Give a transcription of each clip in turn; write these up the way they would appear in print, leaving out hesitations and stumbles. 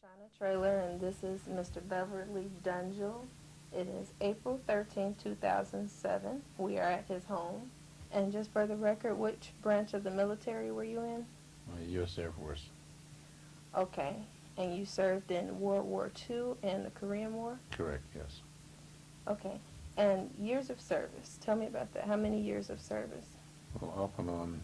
China Trailer, and this is Mr. Beverly Dunjill. It is April 13, 2007. We are at his home. And just for the record, which branch of the military were you in? U.S. Air Force. Okay. And you served in World War II and the Korean War? Correct, yes. Okay. And years of service. Tell me about that. How many years of service? Well, off and on,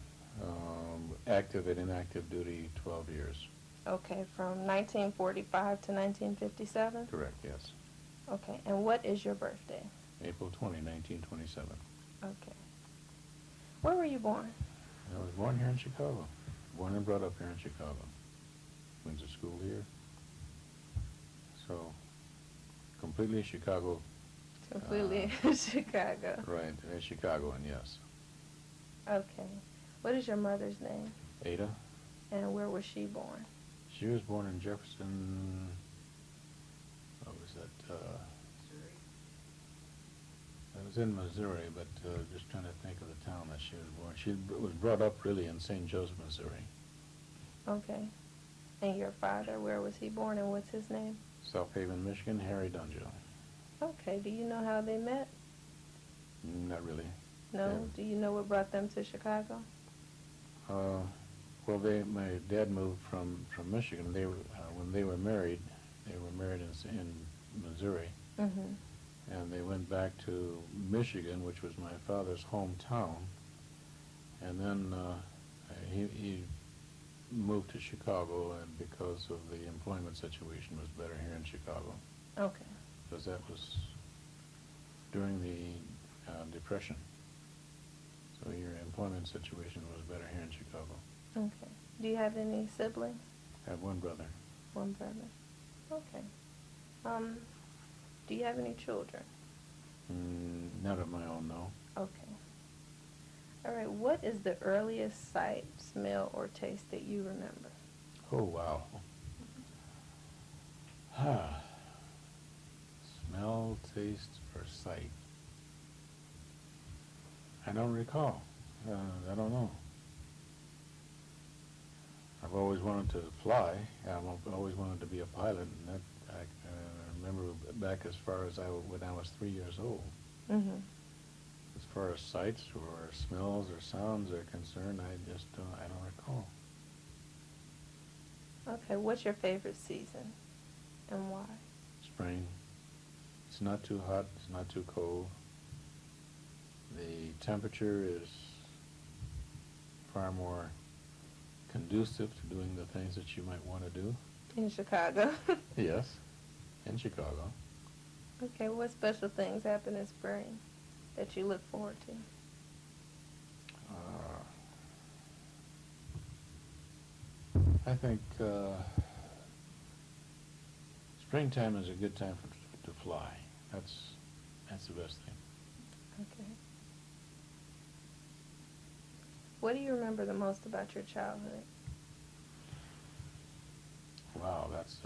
active and inactive duty, 12 years. Okay, from 1945 to 1957? Correct, yes. Okay. And what is your birthday? April 20, 1927. Okay. Where were you born? I was born here in Chicago. Born and brought up here in Chicago. Went to school here. So, completely Chicago. Completely Chicago. Right, a Chicagoan, yes. Okay. What is your mother's name? Ada. And where was she born? She was born in Jefferson, what was that? Missouri? It was in Missouri, but just trying to think of the town that she was born. She was brought up really in St. Joseph, Missouri. Okay. And your father, where was he born and what's his name? South Haven, Michigan, Harry Dunjill. Okay. Do you know how they met? Not really. No? Yeah. Do you know what brought them to Chicago? Well, my dad moved from Michigan. They when they were married in Missouri, Mm-hmm. and they went back to Michigan, which was my father's hometown. And then he moved to Chicago, and because of the employment situation was better here in Chicago. Okay. Because that was during the Depression. So your employment situation was better here in Chicago. Okay. Do you have any siblings? I have one brother. One brother. Okay. Do you have any children? Not of my own, no. Okay. All right. What is the earliest sight, smell, or taste that you remember? Oh, wow. Smell, taste, or sight? I don't recall. I don't know. I've always wanted to fly. I've always wanted to be a pilot, and that I remember back as far as when I was 3 years old. Mm-hmm. As far as sights or smells or sounds are concerned, I don't recall. Okay. What's your favorite season and why? Spring. It's not too hot. It's not too cold. The temperature is far more conducive to doing the things that you might want to do. In Chicago. Yes, in Chicago. Okay, what special things happen in spring that you look forward to? I think springtime is a good time to fly. That's the best thing. Okay. What do you remember the most about your childhood? Wow, that's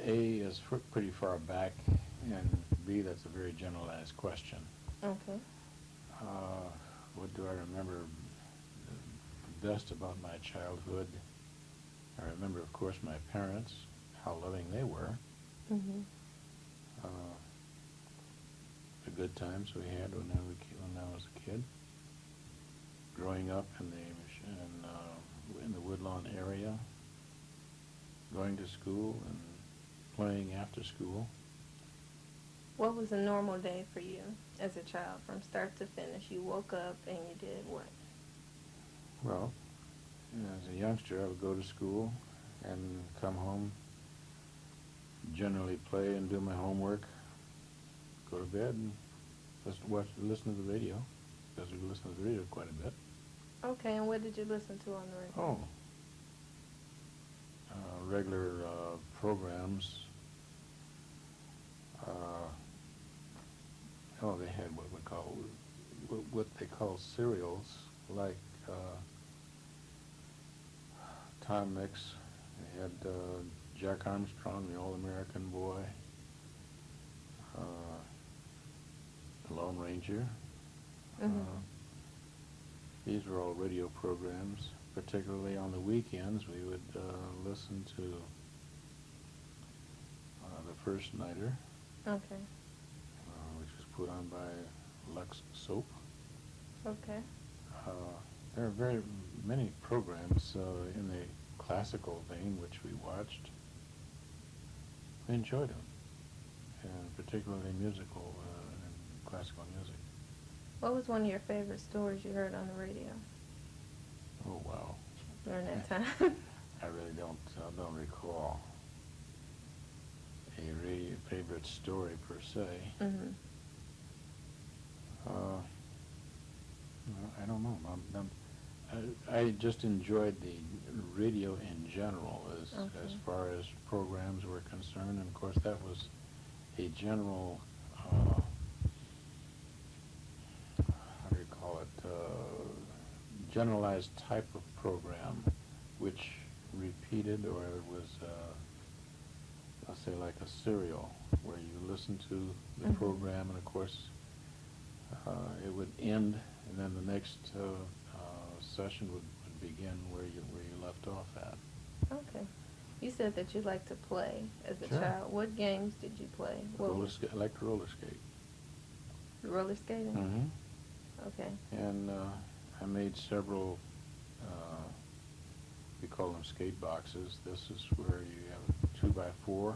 A is pretty far back, and B, that's a very generalized question. Okay. What do I remember the best about my childhood? I remember, of course, my parents, how loving they were. Mm-hmm. The good times we had when I was a kid. Growing up in the Woodlawn area, going to school and playing after school. What was a normal day for you as a child from start to finish? You woke up and you did what? Well, as a youngster, I would go to school and come home, generally play and do my homework, go to bed and listen to the radio, because we listen to the radio quite a bit. Okay, and what did you listen to on the radio? Oh, regular programs. They had what they call serials, like Tom Mix. They had Jack Armstrong, the All-American Boy, the Lone Ranger. Mm-hmm. These were all radio programs. Particularly on the weekends, we would listen to First Nighter, Okay. which was put on by Lux Soap. Okay. Uh, there are very many programs in the classical vein which we watched. We enjoyed them, and particularly musical and classical music. What was one of your favorite stories you heard on the radio Oh wow! during that time? I really don't recall a radio favorite story per se. Mm-hmm. I don't know. I just enjoyed the radio in general as far as programs were concerned, and of course that was a general, how do you call it, generalized type of program which repeated, or it was, let's say, like a serial where you listen to the program, and of course it would end, and then the next session would begin where you left off at. Okay. You said that you liked to play as a Sure. child. What games did you play? I like to roller skate. Roller skating? Mm-hmm. Okay. And I made several, we call them skate boxes. This is where you have a 2x4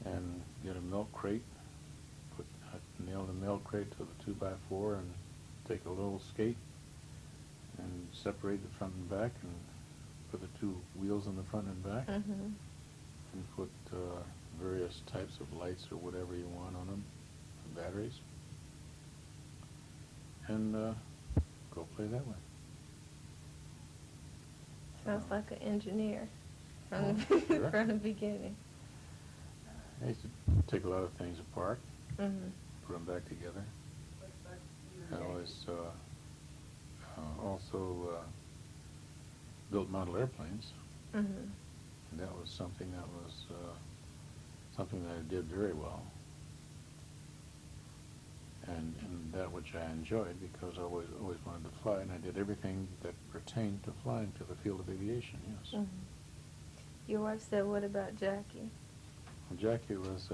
and get a milk crate, nail the milk crate to the 2x4 and take a little skate and separate the front and back and put the two wheels in the front and back, Mm-hmm. and put various types of lights or whatever you want on them, batteries, and go play that way. Sounds like an engineer from Oh, sure. from the beginning. I used to take a lot of things apart, Mm-hmm. put them back together. I always also built model airplanes, Mm-hmm. and that was something that I did very well, and that which I enjoyed because I always wanted to fly, and I did everything that pertained to flying to the field of aviation. Yes. Mm-hmm. Your wife said, "What about Jackie?" Well, Jackie was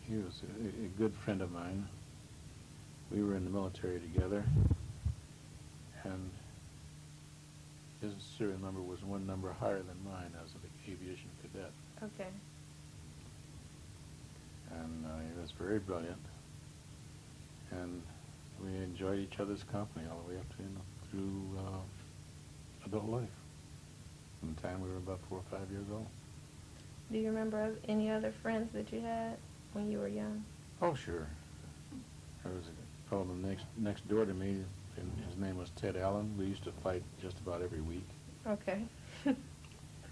he was a good friend of mine. We were in the military together, and his serial number was one number higher than mine as an aviation cadet. Okay. And he was very brilliant, and we enjoyed each other's company all the way up to through adult life. From the time we were about 4 or 5 years old. Do you remember any other friends that you had when you were young? Oh, sure. There was a fellow next door to me, and his name was Ted Allen. We used to fight just about every week. Okay.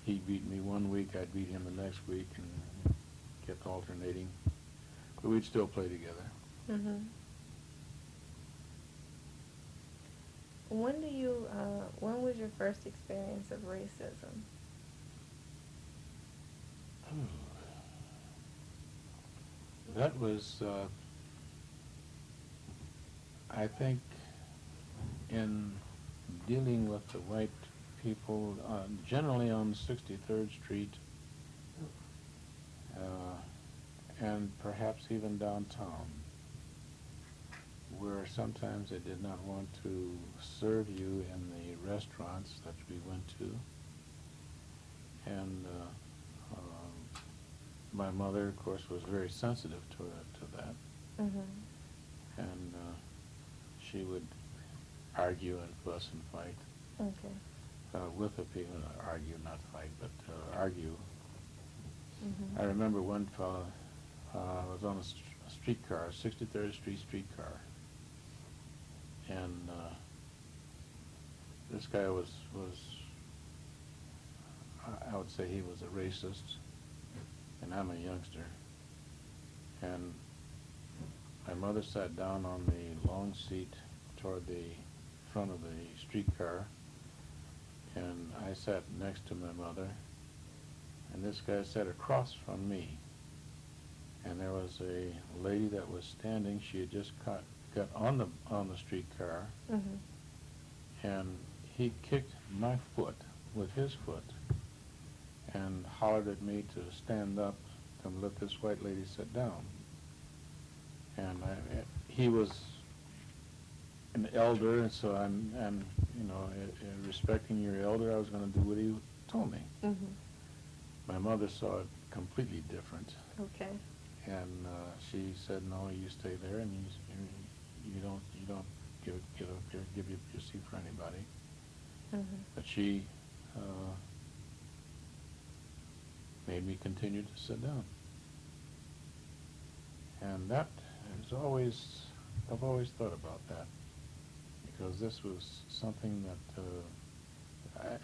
He beat me one week, I'd beat him the next week, and kept alternating. But we'd still play together. Mm-hmm. When was your first experience of racism? That was, I think, in dealing with the white people, generally on 63rd Street, and perhaps even downtown, where sometimes they did not want to serve you in the restaurants that we went to. And my mother, of course, was very sensitive to that. Mm-hmm. And she would argue and fuss and fight with the people. Argue, not fight, but argue. Mm-hmm. I remember one fellow was on a streetcar, a 63rd Street streetcar, and this guy was I would say he was a racist, and I'm a youngster. And my mother sat down on the long seat toward the front of the streetcar, and I sat next to my mother, and this guy sat across from me. And there was a lady that was standing. She had just got on the streetcar, Mm-hmm. and he kicked my foot with his foot, and hollered at me to stand up and let this white lady sit down. And he was an elder, and so I'm you know, respecting your elder, I was going to do what he told me. Mm-hmm. My mother saw it completely different, Okay. and she said, "No, you stay there, and you don't give your seat for anybody." Mm-hmm. But she made me continue to sit down, and that is always, I've always thought about that, because this was something that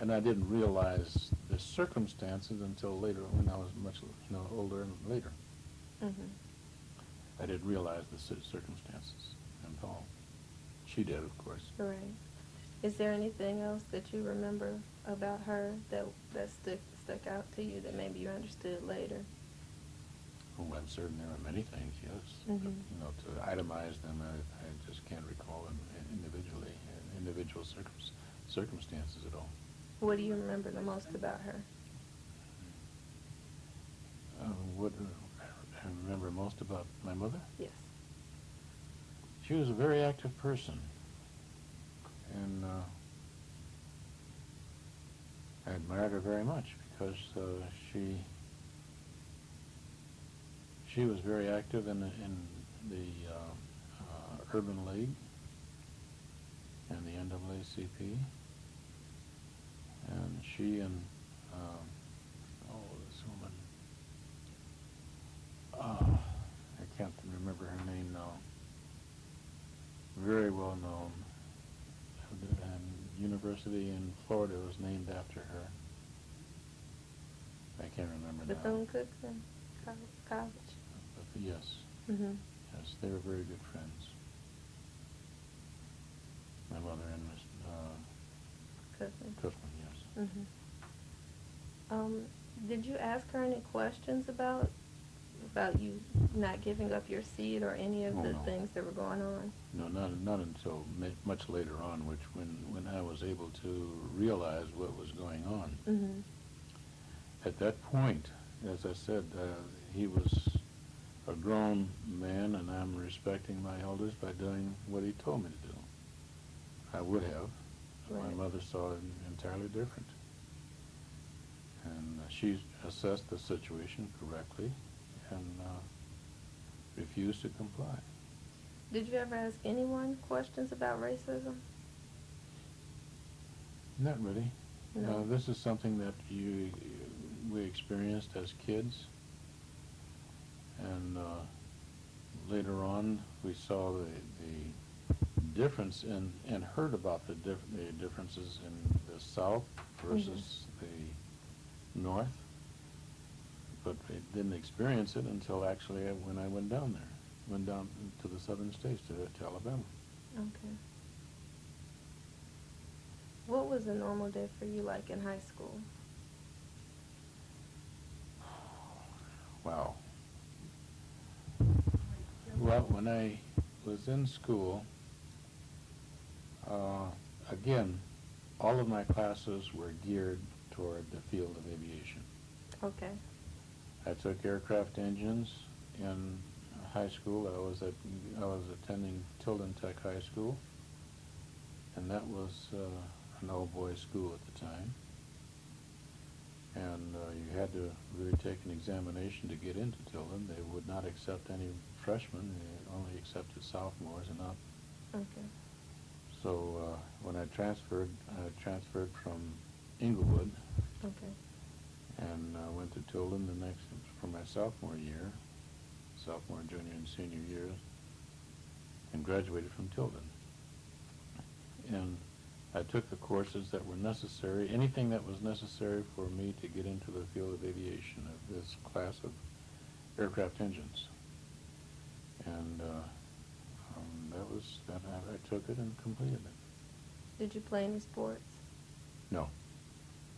and I didn't realize the circumstances until later, when I was much, older and later. Mm-hmm. I didn't realize the circumstances until she did, of course. Right. Is there anything else that you remember about her that stuck out to you that maybe you understood later? Oh, I'm certain there are many things, yes. Mm-hmm. But, to itemize them, I just can't recall them individually, individual circumstances at all. What do you remember the most about her? What I remember most about my mother? Yes. She was a very active person, and I admired her very much because she was very active in the Urban League and the NAACP, and she and this woman, I can't remember her name now, very well known, and university in Florida was named after her. I can't remember now. Bethune-Cookman College? Yes. Mm-hmm. Yes, they were very good friends. My mother and Miss Cookman, yes. Mm-hmm. Did you ask her any questions about you not giving up your seat or any of the no. things that were going on? No, not until much later on, when I was able to realize what was going on. Mm-hmm. At that point, as I said, he was a grown man, and I'm respecting my elders by doing what he told me to do. I would have. Right. My mother saw it entirely different. And she assessed the situation correctly and refused to comply. Did you ever ask anyone questions about racism? Not really. No. This is something that we experienced as kids, and later on we saw the difference and heard about the differences in the South versus the North, but I didn't experience it until actually when I went down there, went down to the southern states, to Alabama. Okay. What was a normal day for you like in high school? Wow. Well, when I was in school, again, all of my classes were geared toward the field of aviation. Okay. I took aircraft engines in high school. I was attending Tilden Tech High School, and that was an all-boys school at the time. And you had to really take an examination to get into Tilden. They would not accept any freshmen. They only accepted sophomores and up. Okay. So when I transferred from Inglewood. Okay. And went to Tilden for my sophomore year, sophomore, junior, and senior years, and graduated from Tilden. And I took the courses that were necessary, anything that was necessary for me to get into the field of aviation, of this class of aircraft engines. And I took it and completed it. Did you play any sports? No.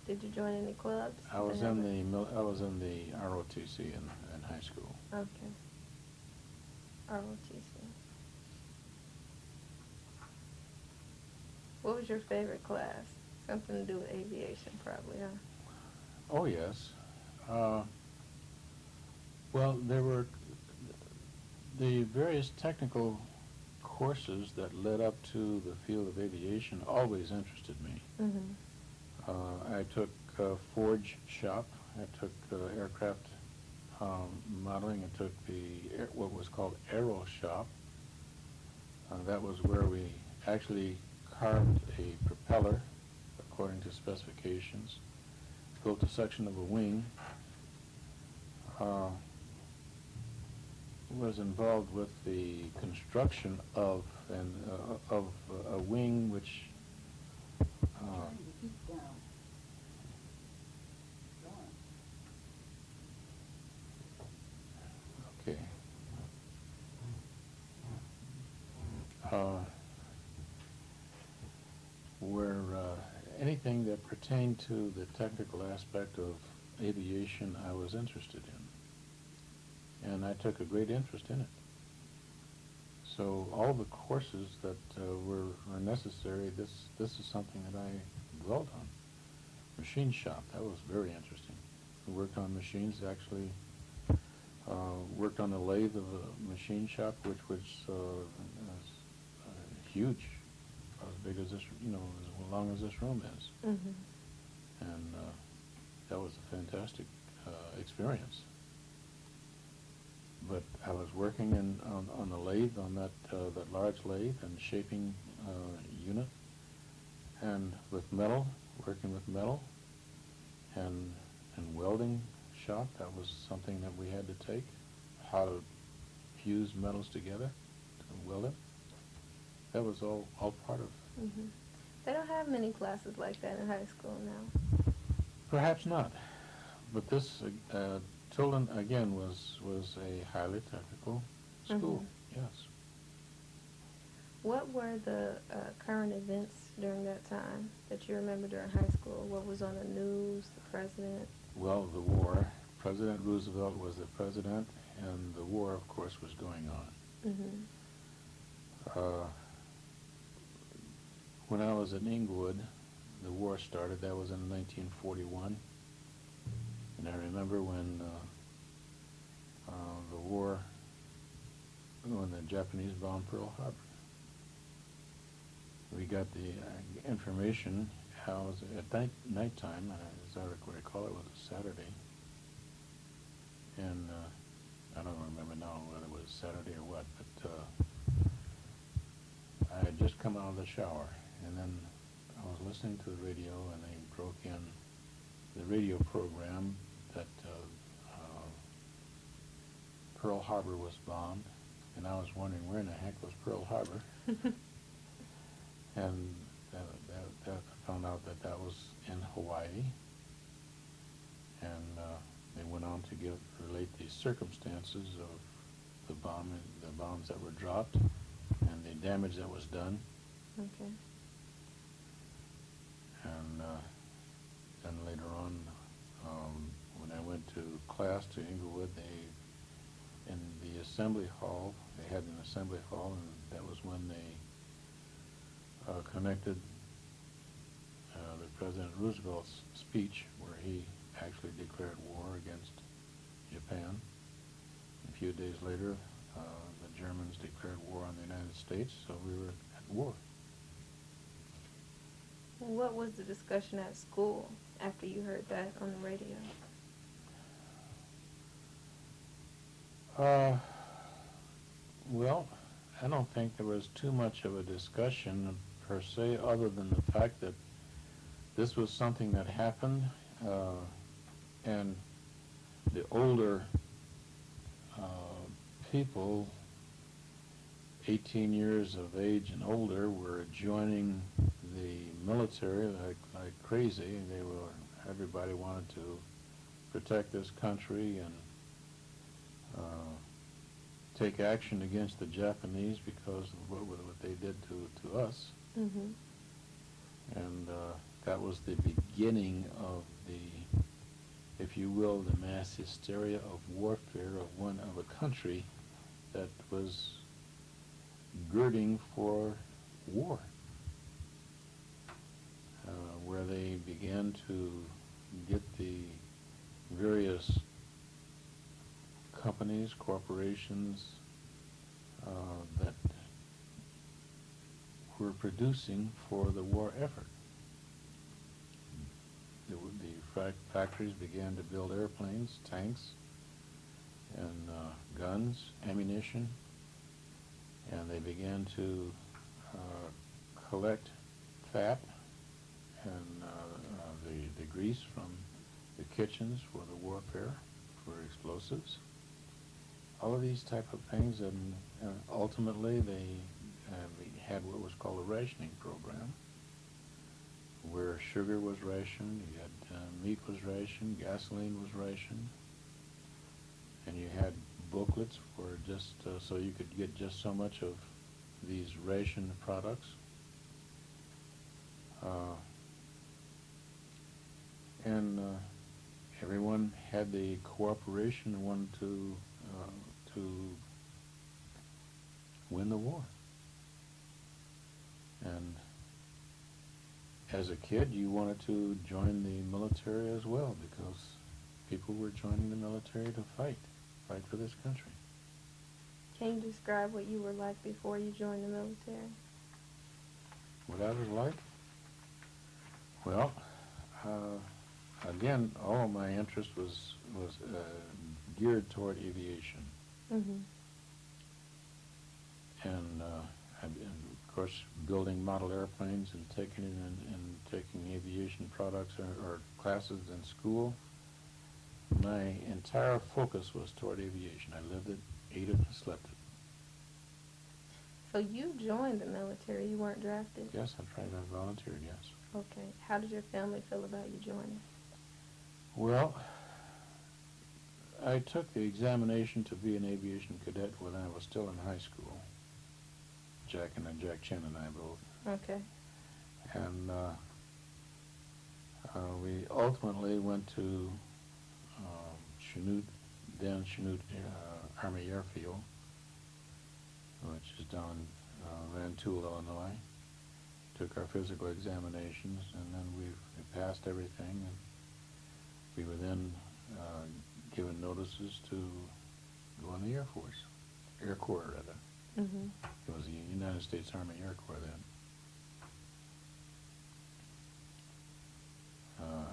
Did you join any clubs? I was in the ROTC in high school. Okay. ROTC. What was your favorite class? Something to do with aviation, probably, huh? Oh yes, Uh, well, there were the various technical courses that led up to the field of aviation always interested me. Mm-hmm. I took forge shop. I took aircraft modeling. I took what was called aero shop. That was where we actually carved a propeller according to specifications, built a section of a wing, was involved with the construction of a wing which okay. Where anything that pertained to the technical aspect of aviation I was interested in. And I took a great interest in it. So all the courses that were necessary, this is something that I dwelt on. Machine shop, that was very interesting. We worked on machines, actually worked on the lathe of a machine shop, which was huge, as big as this, as long as this room is. Mm-hmm. And that was a fantastic experience. But I was working on the lathe, on that large lathe, and shaping unit, and with metal, working with metal, and welding shop. That was something that we had to take, how to fuse metals together to weld it. That was all part of. Mm-hmm. They don't have many classes like that in high school now. Perhaps not, but this Tilden again was a highly technical school. Mm-hmm. Yes. What were the current events during that time that you remember during high school? What was on the news, the president? Well, the war. President Roosevelt was the president, and the war, of course, was going on. Mm-hmm. When I was in Inglewood, the war started. That was in 1941. And I remember when the war, when the Japanese bombed Pearl Harbor. We got the information how at nighttime, as I recall, it was a Saturday. And I don't remember now whether it was Saturday or what, but I had just come out of the shower, and then I was listening to the radio, and they broke in the radio program that Pearl Harbor was bombed, and I was wondering where in the heck was Pearl Harbor. And I found out that was in Hawaii, and they went on to relate the circumstances of the bombs that were dropped, and the damage that was done. Okay. And then later on, when I went to class to Inglewood, in the assembly hall, they had an assembly hall, and that was when they connected the President Roosevelt's speech, where he actually declared war against Japan. A few days later, the Germans declared war on the United States, so we were at war. What was the discussion at school after you heard that on the radio? Well, I don't think there was too much of a discussion per se, other than the fact that this was something that happened, and the older people, 18 years of age and older, were joining the military like crazy. Everybody wanted to protect this country and take action against the Japanese because of what they did to us. Mm-hmm. And that was the beginning of if you will, the mass hysteria of warfare of a country that was girding for war, where they began to get the various companies, corporations that were producing for the war effort. The factories began to build airplanes, tanks, and guns, ammunition, and they began to collect fat and the grease from the kitchens for the warfare, for explosives. All of these type of things, and ultimately they had what was called a rationing program, where sugar was rationed, you had meat was rationed, gasoline was rationed, and you had booklets for just so you could get just so much of these rationed products. And everyone had the cooperation and wanted to win the war. And as a kid, you wanted to join the military as well, because people were joining the military to fight for this country. Can you describe what you were like before you joined the military? What I was like? Well, again, all of my interest was geared toward aviation. Mm-hmm. And of course, building model airplanes and taking aviation products or classes in school. My entire focus was toward aviation. I lived it, ate it, and slept it. So you joined the military, you weren't drafted? Yes, I tried. I volunteered, yes. Okay. How did your family feel about you joining? Well, I took the examination to be an aviation cadet when I was still in high school. Jack Chen and I both. Okay. And we ultimately went to Chanute Army Airfield, which is down in Rantoul, Illinois. Took our physical examinations, and then we passed everything, and we were then given notices to go in the Air Force, Air Corps rather. Mm-hmm. It was the United States Army Air Corps then.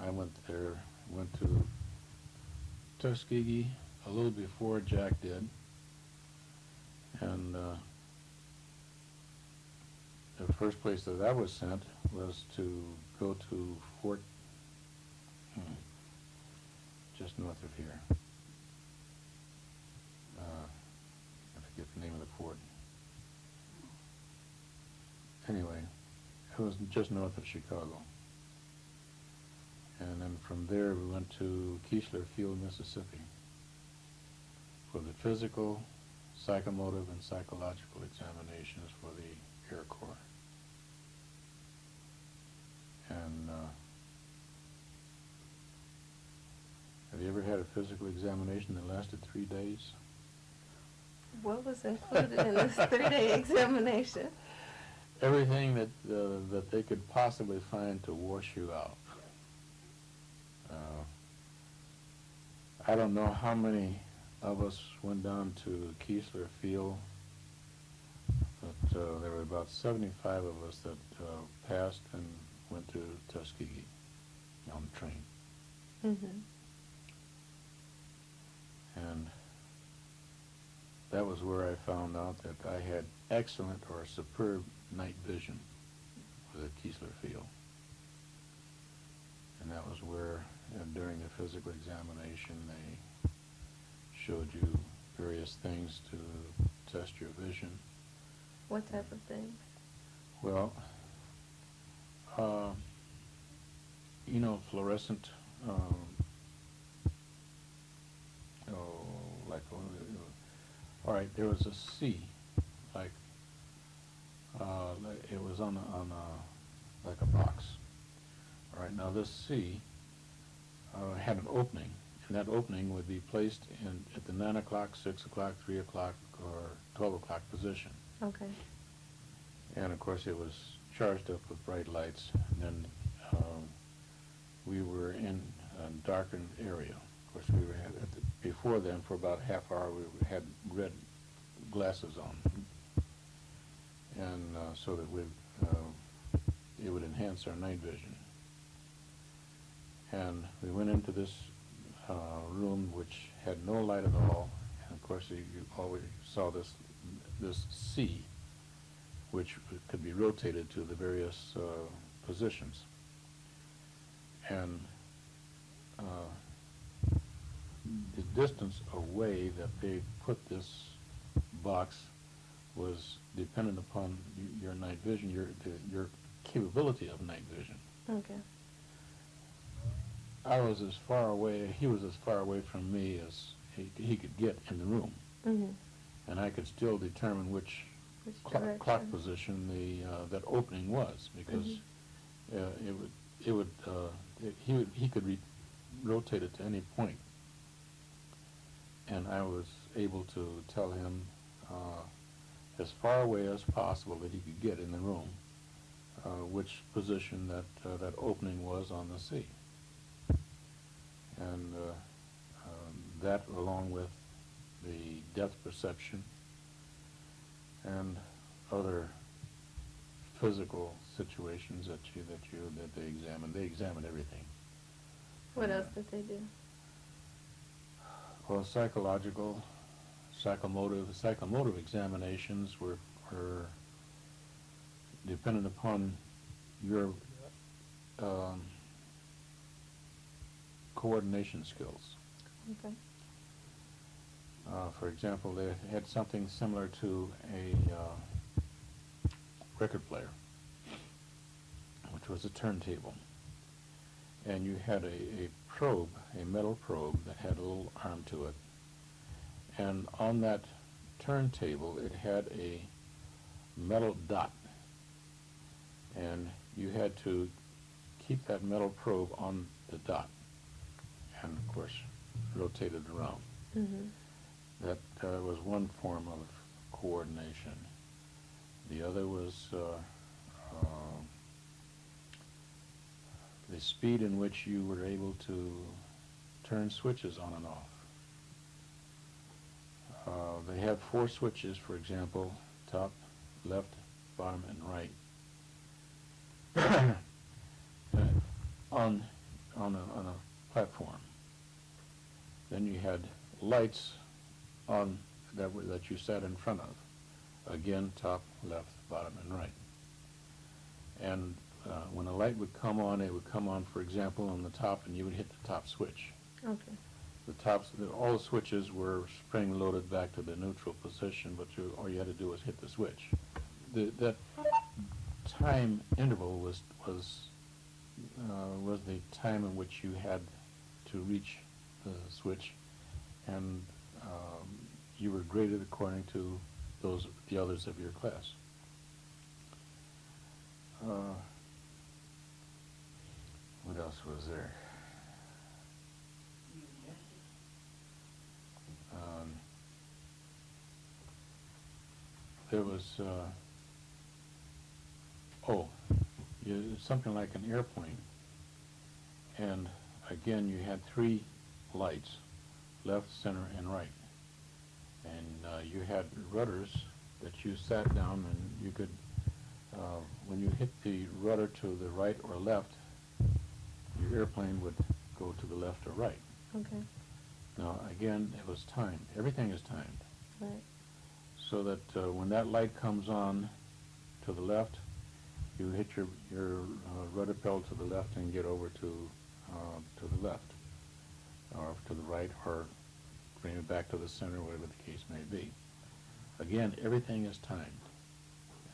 I went there, went to Tuskegee a little before Jack did, and the first place that I was sent was to go to Fort, just north of here. I forget the name of the fort. Anyway, it was just north of Chicago. And then from there we went to Keesler Field, Mississippi for the physical, psychomotive, and psychological examinations for the Air Corps. And have you ever had a physical examination that lasted 3 days? What was included in this 3-day examination? Everything that they could possibly find to wash you out. I don't know how many of us went down to Keesler Field, but there were about 75 of us that passed and went to Tuskegee on the train. Mm-hmm. And that was where I found out that I had excellent or superb night vision with the Keesler Field. And that was where, during the physical examination, they showed you various things to test your vision. What type of things? Well, fluorescent, all right, there was a C, like, it was on like a box. All right, now this C had an opening, and that opening would be placed at the 9 o'clock, 6 o'clock, 3 o'clock, or 12 o'clock position. Okay. And of course it was charged up with bright lights, and then we were in a darkened area. Of course, before then, for about a half hour, we had red glasses on, and so that it would enhance our night vision. And we went into this room which had no light at all, and of course you always saw this C, which could be rotated to the various positions. And the distance away that they put this box was dependent upon your night vision, your capability of night vision. Okay. I was as far away, he was as far away from me as he could get in the room. Mm-hmm. And I could still determine which clock position that opening was, because he could rotate it to any point, and I was able to tell him as far away as possible that he could get in the room which position that opening was on the C. And that, along with the depth perception and other physical situations that they examined. They examined everything. What else did they do? Well, psychomotive examinations were dependent upon your coordination skills. Okay. For example, they had something similar to a record player, which was a turntable. And you had a probe, a metal probe that had a little arm to it. And on that turntable, it had a metal dot. And you had to keep that metal probe on the dot and, of course, rotate it around. Mm-hmm. That was one form of coordination. The other was the speed in which you were able to turn switches on and off. They had 4 switches, for example: top, left, bottom, and right. on a platform. Then you had lights on that you sat in front of. Again, top, left, bottom, and right. And when a light would come on, it would come on, for example, on the top, and you would hit the top switch. Okay. All the switches were spring-loaded back to the neutral position, but all you had to do was hit the switch. That time interval was the time in which you had to reach the switch, and you were graded according to the others of your class. What else was there? There was something like an airplane, and again you had 3 lights, left, center, and right, and you had rudders that you sat down, and you could, when you hit the rudder to the right or left, your airplane would go to the left or right. Okay. Now again, it was timed. Everything is timed. Right. So that when that light comes on to the left, you hit your rudder pedal to the left and get over to the left, or to the right, or bring it back to the center, whatever the case may be. Again, everything is timed,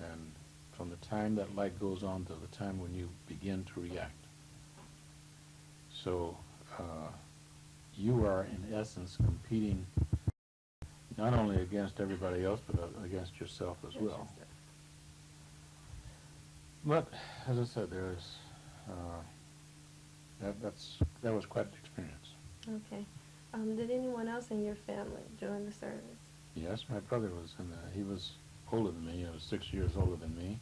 and from the time that light goes on to the time when you begin to react. So you are, in essence, competing not only against everybody else, but against yourself as well. But as I said, that was quite an experience. Okay. Did anyone else in your family join the service? Yes, my brother was he was older than me. He was 6 years older than me,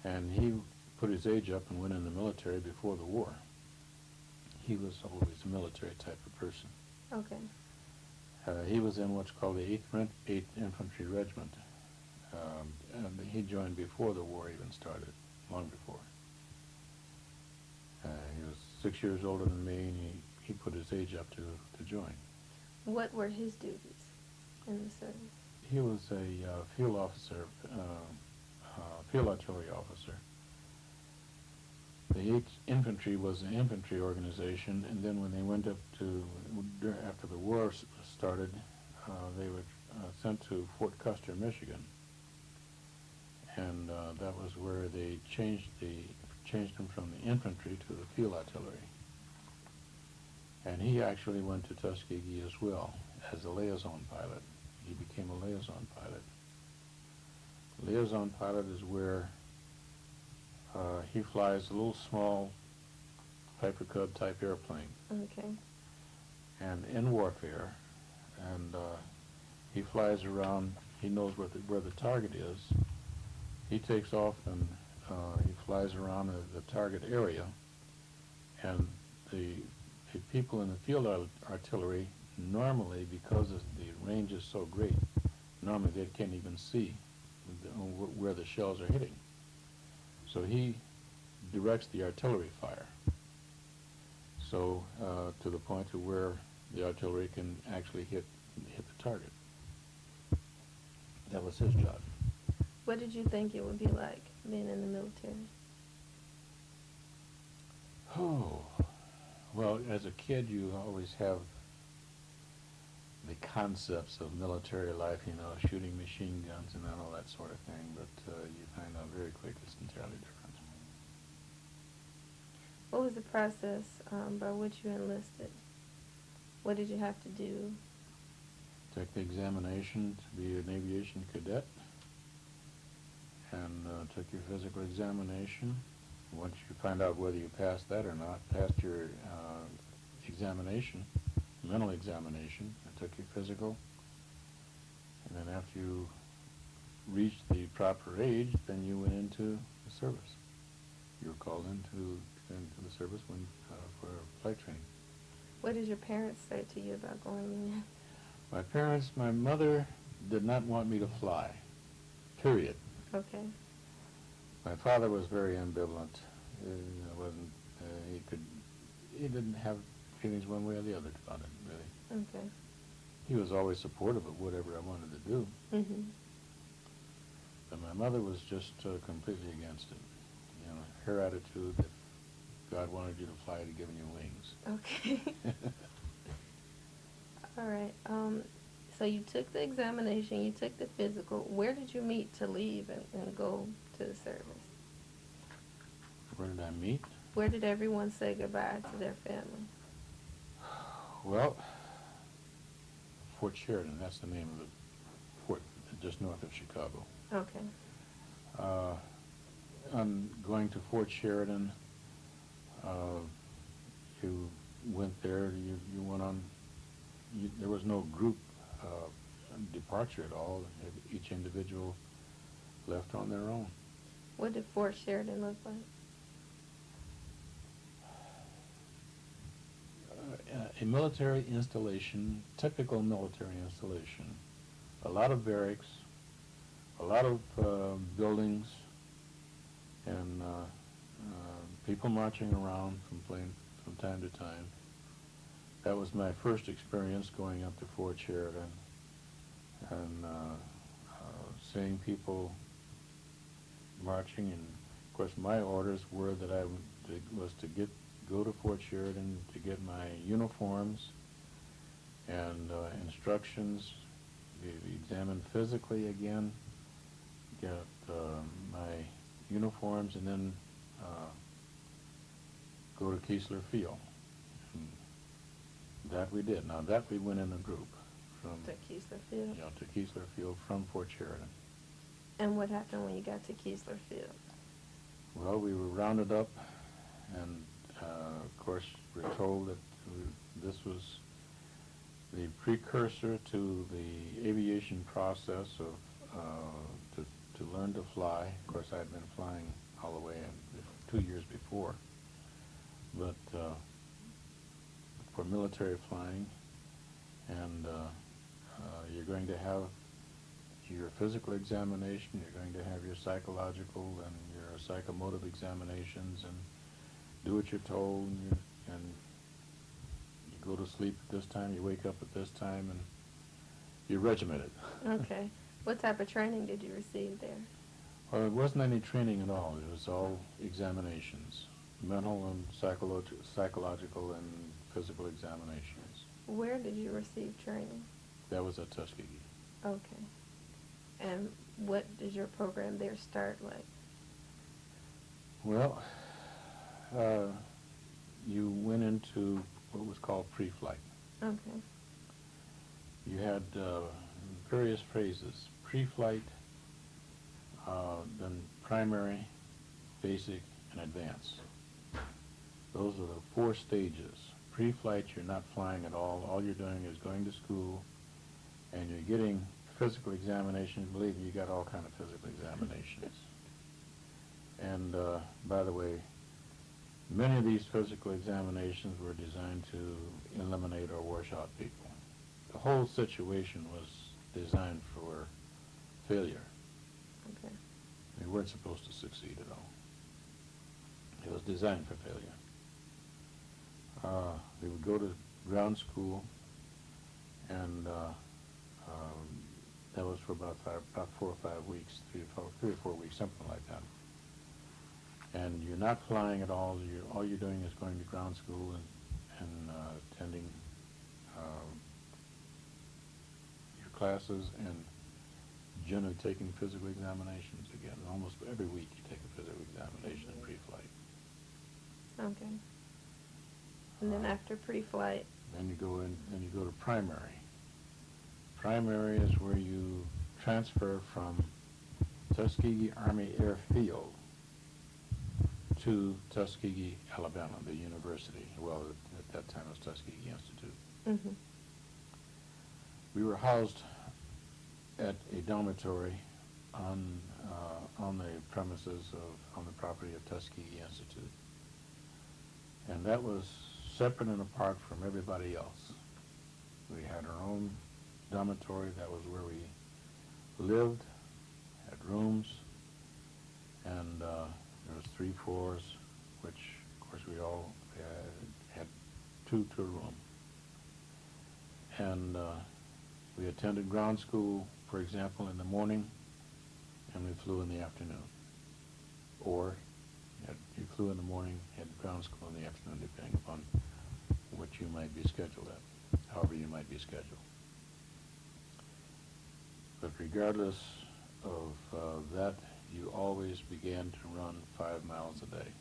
and he put his age up and went in the military before the war. he was always a military type of person. Okay. He was in what's called the 8th Infantry Regiment. And he joined before the war even started, long before. He was 6 years older than me, and he put his age up to join. What were his duties in the service? He was a field officer, field artillery officer. The 8th Infantry was an infantry organization, and then when they went up to, after the war started, they were sent to Fort Custer, Michigan. And that was where they changed them from the infantry to the field artillery. And he actually went to Tuskegee as well as a liaison pilot. He became a liaison pilot. Liaison pilot is where he flies a little small Piper Cub type airplane. Okay. And in warfare, and he flies around. He knows where the target is. He takes off and he flies around the target area, and the people in the field artillery normally, because the range is so great, normally they can't even see where the shells are hitting. So he directs the artillery fire, so to the point to where the artillery can actually hit the target. That was his job. What did you think it would be like being in the military? Oh, well, as a kid, you always have the concepts of military life, you know, shooting machine guns and all that sort of thing, but you find out very quickly it's entirely different. What was the process by which you enlisted? What did you have to do? Took the examination to be an aviation cadet, and took your physical examination. Once you find out whether you passed that or not, passed your examination, mental examination, and took your physical, and then after you reached the proper age, then you went into the service. You were called into the service for flight training. What did your parents say to you about going in? My mother did not want me to fly, period. Okay. My father was very ambivalent. He didn't have feelings one way or the other about it, really. Okay. He was always supportive of whatever I wanted to do. Mm-hmm. But my mother was just completely against it. You know, her attitude that God wanted you to fly, he'd given you wings. Okay. All right. So you took the examination, you took the physical. Where did you meet to leave and go to the service? Where did I meet? Where did everyone say goodbye to their family? Well, Fort Sheridan, that's the name of the fort just north of Chicago. Okay. On going to Fort Sheridan, you went there, you went on, there was no group departure at all. Each individual left on their own. What did Fort Sheridan look like? A military installation, typical military installation. A lot of barracks, a lot of buildings, and people marching around from time to time. That was my first experience going up to Fort Sheridan and seeing people marching. And of course, my orders were that I was to go to Fort Sheridan to get my uniforms and instructions, be examined physically again, get my uniforms, and then go to Keesler Field. And that we did. Now that we went in a group from To Keesler Field? Yeah, to Keesler Field from Fort Sheridan. And what happened when you got to Keesler Field? Well, we were rounded up, and of course we were told that this was the precursor to the aviation process of to learn to fly. Of course, I had been flying all the way 2 years before, but for military flying, and you're going to have your physical examination, you're going to have your psychological and your psychomotive examinations, and do what you're told, and you go to sleep at this time, you wake up at this time, and you're regimented. Okay. What type of training did you receive there? Well, it wasn't any training at all. It was all examinations, mental and psychological and physical examinations. Where did you receive training? That was at Tuskegee. Okay. And what did your program there start like? Well, you went into what was called pre-flight. Okay. You had various phases: pre-flight, then primary, basic, and advanced. Those are the 4 stages. Pre-flight, you're not flying at all. All you're doing is going to school, and you're getting physical examinations. Believe me, you got all kind of physical examinations. And by the way, many of these physical examinations were designed to eliminate or wash out people. The whole situation was designed for failure. Okay. They weren't supposed to succeed at all. It was designed for failure. They would go to ground school, and that was for about 4 or 5 weeks, 3 or 4 weeks, something like that. And you're not flying at all. All you're doing is going to ground school and attending your classes and generally taking physical examinations again. Almost every week you take a physical examination in pre-flight. Okay. And then after pre-flight? Then you go to primary. Primary is where you transfer from Tuskegee Army Airfield to Tuskegee, Alabama, the university. Well, at that time it was Tuskegee Institute. Mm-hmm. We were housed at a dormitory on the premises on the property of Tuskegee Institute, and that was separate and apart from everybody else. We had our own dormitory. That was where we lived, had rooms, and there was 3 floors, which, of course, we all had 2 to a room. And we attended ground school, for example, in the morning, and we flew in the afternoon. Or you flew in the morning, had ground school in the afternoon, depending upon what you might be scheduled at, however you might be scheduled. But regardless of that, you always began to run 5 miles a day.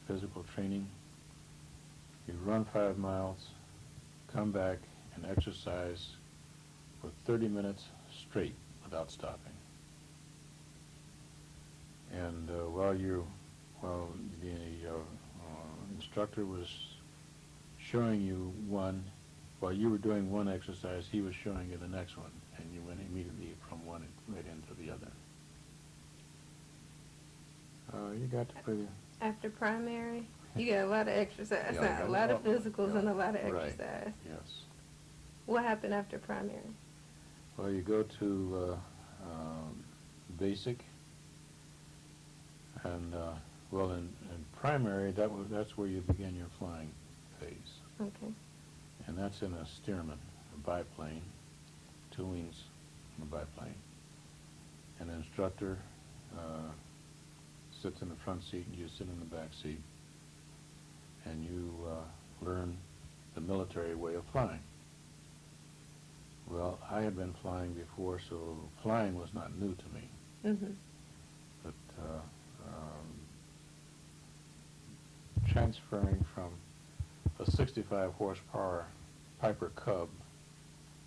Physical training, you run 5 miles, come back and exercise for 30 minutes straight without stopping. And while the instructor was showing you one, while you were doing one exercise, he was showing you the next one, and you went immediately from one right into the other. You got to play. After primary, you got a lot of exercise, Yeah, a lot of physicals and a lot of exercise. Right. Yes. What happened after primary? Well, you go to basic, and in primary, that's where you begin your flying phase. Okay. And that's in a Stearman, a biplane, 2 wings on a biplane. And the instructor sits in the front seat and you sit in the back seat, and you learn the military way of flying. Well, I had been flying before, so flying was not new to me. Mm-hmm. But transferring from a 65 horsepower Piper Cub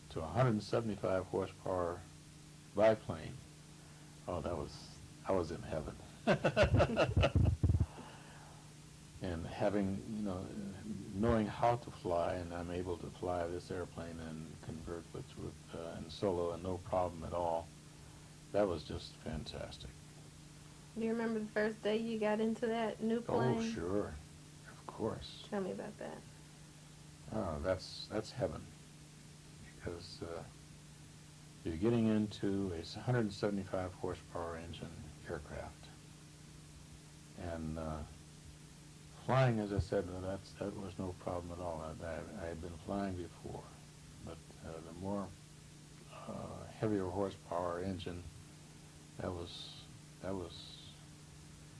to a 175 horsepower biplane, I was in heaven. And having, knowing how to fly, and I'm able to fly this airplane and convert with and solo and no problem at all, that was just fantastic. Do you remember the first day you got into that new plane? Oh, sure. Of course. Tell me about that. Oh, that's heaven, because you're getting into a 175 horsepower engine aircraft, and flying, as I said, that was no problem at all. I had been flying before, but the more heavier horsepower engine, that was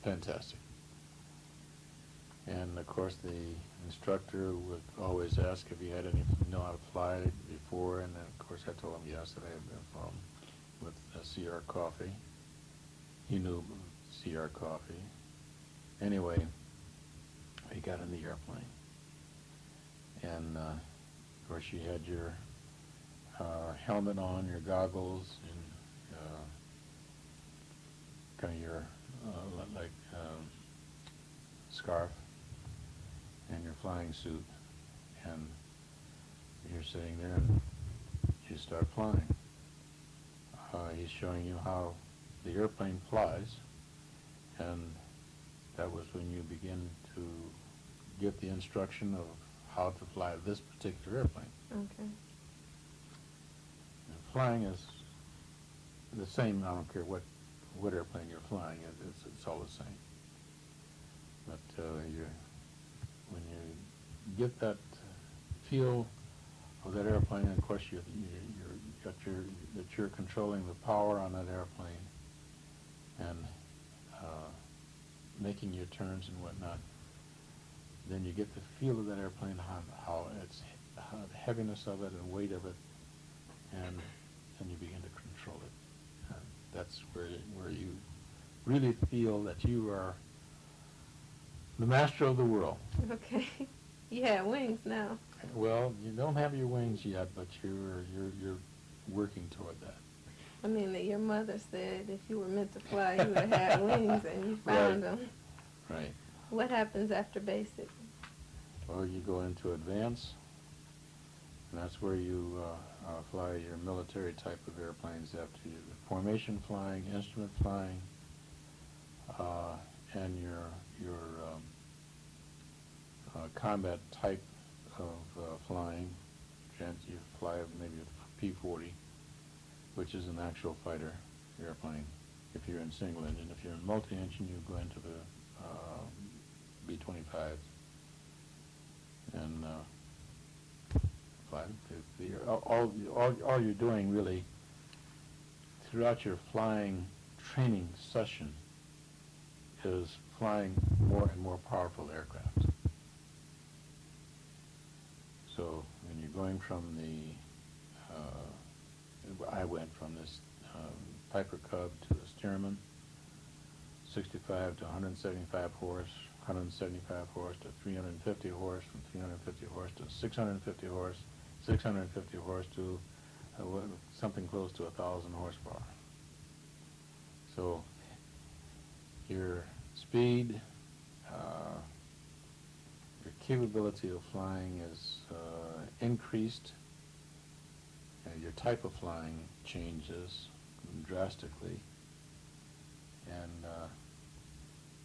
fantastic. And of course, the instructor would always ask if you had any know how to fly before, and then of course I told him yes, that I had been from with CR Coffee. He knew CR Coffee. Anyway, we got in the airplane, and of course you had your helmet on, your goggles, and kind of your like scarf, and your flying suit, and you're sitting there and you start flying. He's showing you how the airplane flies, and that was when you begin to get the instruction of how to fly this particular airplane. Okay. And flying is the same. I don't care what airplane you're flying. It's all the same. But when you get that feel of that airplane, and of course you're controlling the power on that airplane, and making your turns and whatnot, then you get the feel of that airplane, how the heaviness of it and weight of it, and you begin to control it. And that's where you really feel that you are the master of the world. Okay. You have wings now. Well, you don't have your wings yet, but you're working toward that. I mean, that your mother said if you were meant to fly, you would have had wings, and you found them. Right. What happens after basic? Well, you go into advance, and that's where you fly your military type of airplanes after you. Formation flying, instrument flying, and your combat type of flying. You fly maybe a P-40, which is an actual fighter airplane. If you're in single engine, if you're in multi-engine, you go into the B-25s and fly. All you're doing really throughout your flying training session is flying more and more powerful aircraft. So when you're going from I went from this Piper Cub to a Stearman, 65 to 175 horse, 175 horse to 350 horse, from 350 horse to 650 horse, 650 horse to something close to 1,000 horsepower. So your speed, your capability of flying is increased. Your type of flying changes drastically, and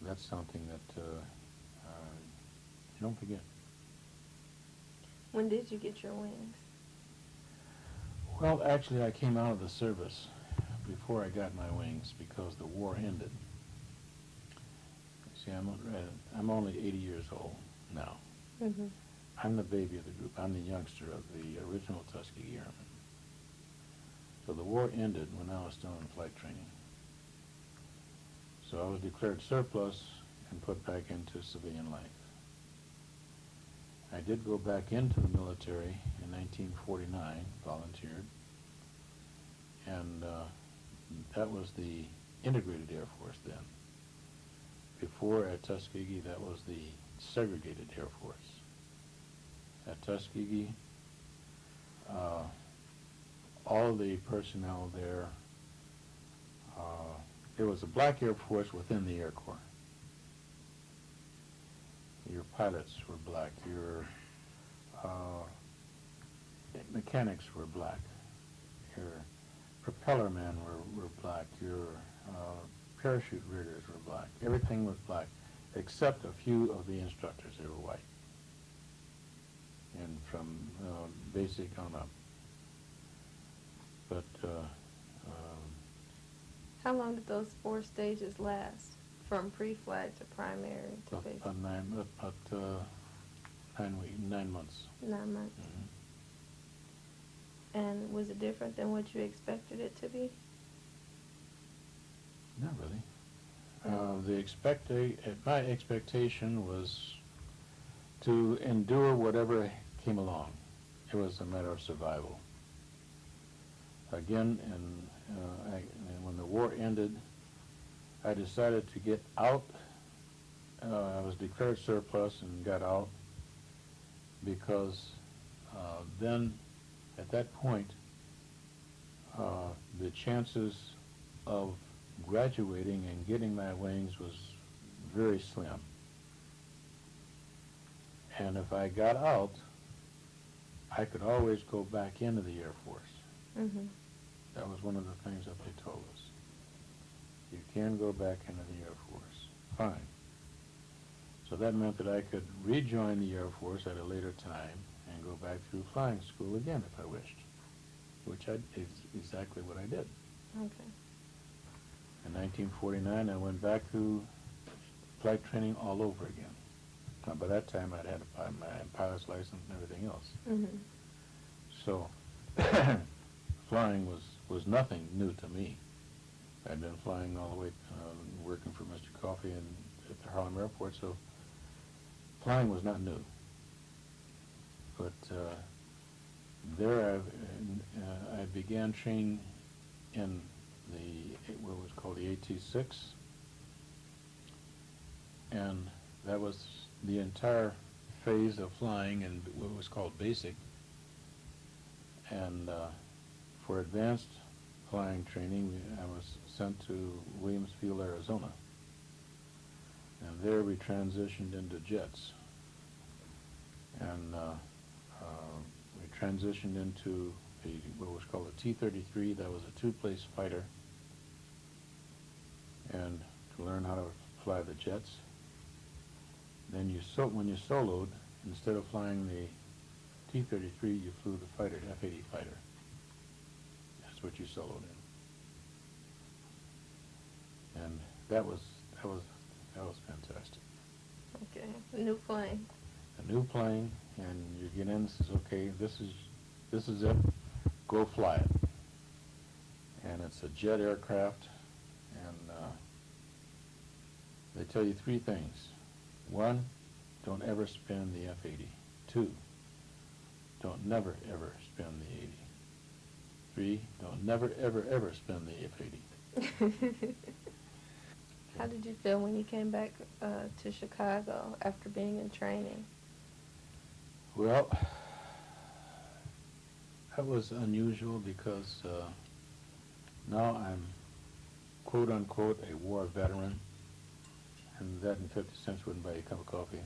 that's something that you don't forget. When did you get your wings? Well, actually, I came out of the service before I got my wings because the war ended. See, I'm only 80 years old now. Mm-hmm. I'm the baby of the group. I'm the youngster of the original Tuskegee Airmen. So the war ended when I was still in flight training. So I was declared surplus and put back into civilian life. I did go back into the military in 1949, volunteered, and that was the Integrated Air Force then. Before at Tuskegee, that was the Segregated Air Force. At Tuskegee, all the personnel there, there was a black Air Force within the Air Corps. Your pilots were black, your mechanics were black, your propeller men were black, your parachute riggers were black. Everything was black, except a few of the instructors. They were white. And from basic on up. But How long did those 4 stages last, from pre-flight to primary to basic? about 9 months. 9 months. Mhm. And was it different than what you expected it to be? Not really. No. My expectation was to endure whatever came along. It was a matter of survival. Again, and when the war ended, I decided to get out. I was declared surplus and got out because then, at that point, the chances of graduating and getting my wings was very slim. And if I got out, I could always go back into the Air Force. Mm-hmm. That was one of the things that they told us. You can go back into the Air Force. Fine. So that meant that I could rejoin the Air Force at a later time and go back through flying school again if I wished, which is exactly what I did. Okay. In 1949, I went back through flight training all over again. Now, by that time, I'd had my pilot's license and everything else. Mm-hmm. So flying was nothing new to me. I'd been flying all the way, working for Mr. Coffey at the Harlem Airport, so flying was not new. But there I began training in what was called the AT-6, and that was the entire phase of flying in what was called basic. And for advanced flying training, I was sent to Williams Field, Arizona. And there we transitioned into jets. And we transitioned into what was called a T-33. That was a two-place fighter. And to learn how to fly the jets. Then when you soloed, instead of flying the T-33, you flew the fighter, F-80 fighter. That's what you soloed in. And that was fantastic. Okay. New plane. A new plane, and you get in and says, okay, this is it. Go fly it. And it's a jet aircraft, and they tell you 3 things. 1, don't ever spin the F-80. 2, don't never ever spin the 80. 3, don't never ever ever spin the F-80. How did you feel when you came back to Chicago after being in training? Well, that was unusual because now I'm quote unquote a war veteran, and that and 50 cents wouldn't buy you a cup of coffee,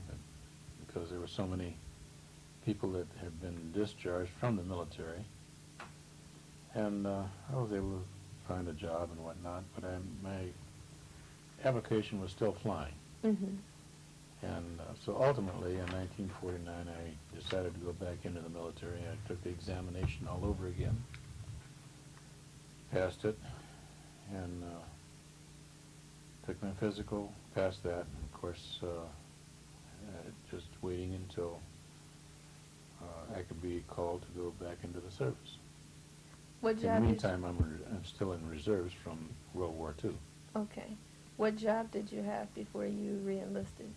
because there were so many people that had been discharged from the military, and I was able to find a job and whatnot, but my avocation was still flying. Mm-hmm. And so ultimately in 1949 I decided to go back into the military. I took the examination all over again, passed it, and took my physical, passed that, and of course just waiting until I could be called to go back into the service. What job? In the meantime, I'm still in reserves from World War II. Okay. What job did you have before you re-enlisted?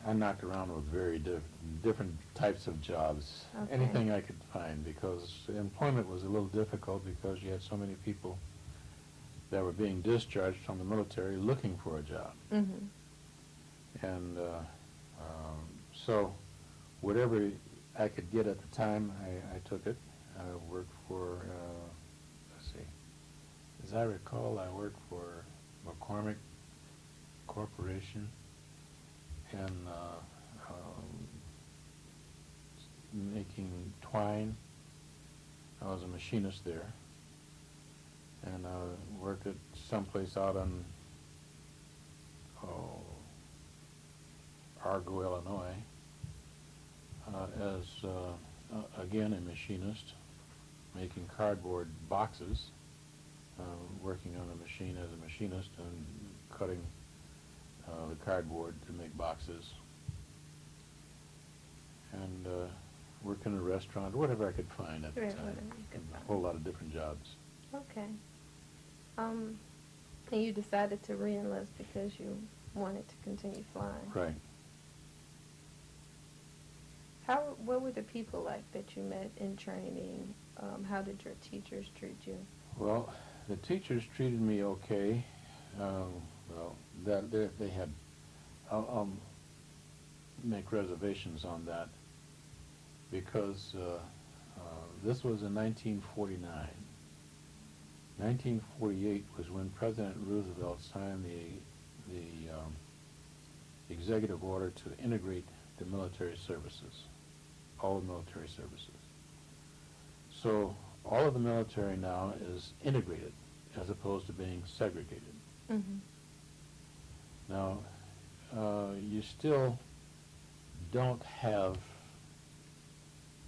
I knocked around with very different types of jobs, Okay. anything I could find, because employment was a little difficult because you had so many people that were being discharged from the military looking for a job. Mm-hmm. And so whatever I could get at the time, I took it. I worked for, let's see, as I recall, I worked for McCormick Corporation and making twine. I was a machinist there, and I worked at someplace out in Argo, Illinois, as, again, a machinist, making cardboard boxes, working on a machine as a machinist and cutting the cardboard to make boxes, and work in a restaurant, whatever I could find at the Right, time. whatever you could A find. whole lot of different jobs. Okay. And you decided to re-enlist because you wanted to continue flying. Right. What were the people like that you met in training? How did your teachers treat you? Well, the teachers treated me okay. Well, they had. I'll make reservations on that because this was in 1949. 1948 was when President Roosevelt signed the executive order to integrate the military services, all the military services. So all of the military now is integrated as opposed to being segregated. Mm-hmm. Now, you still don't have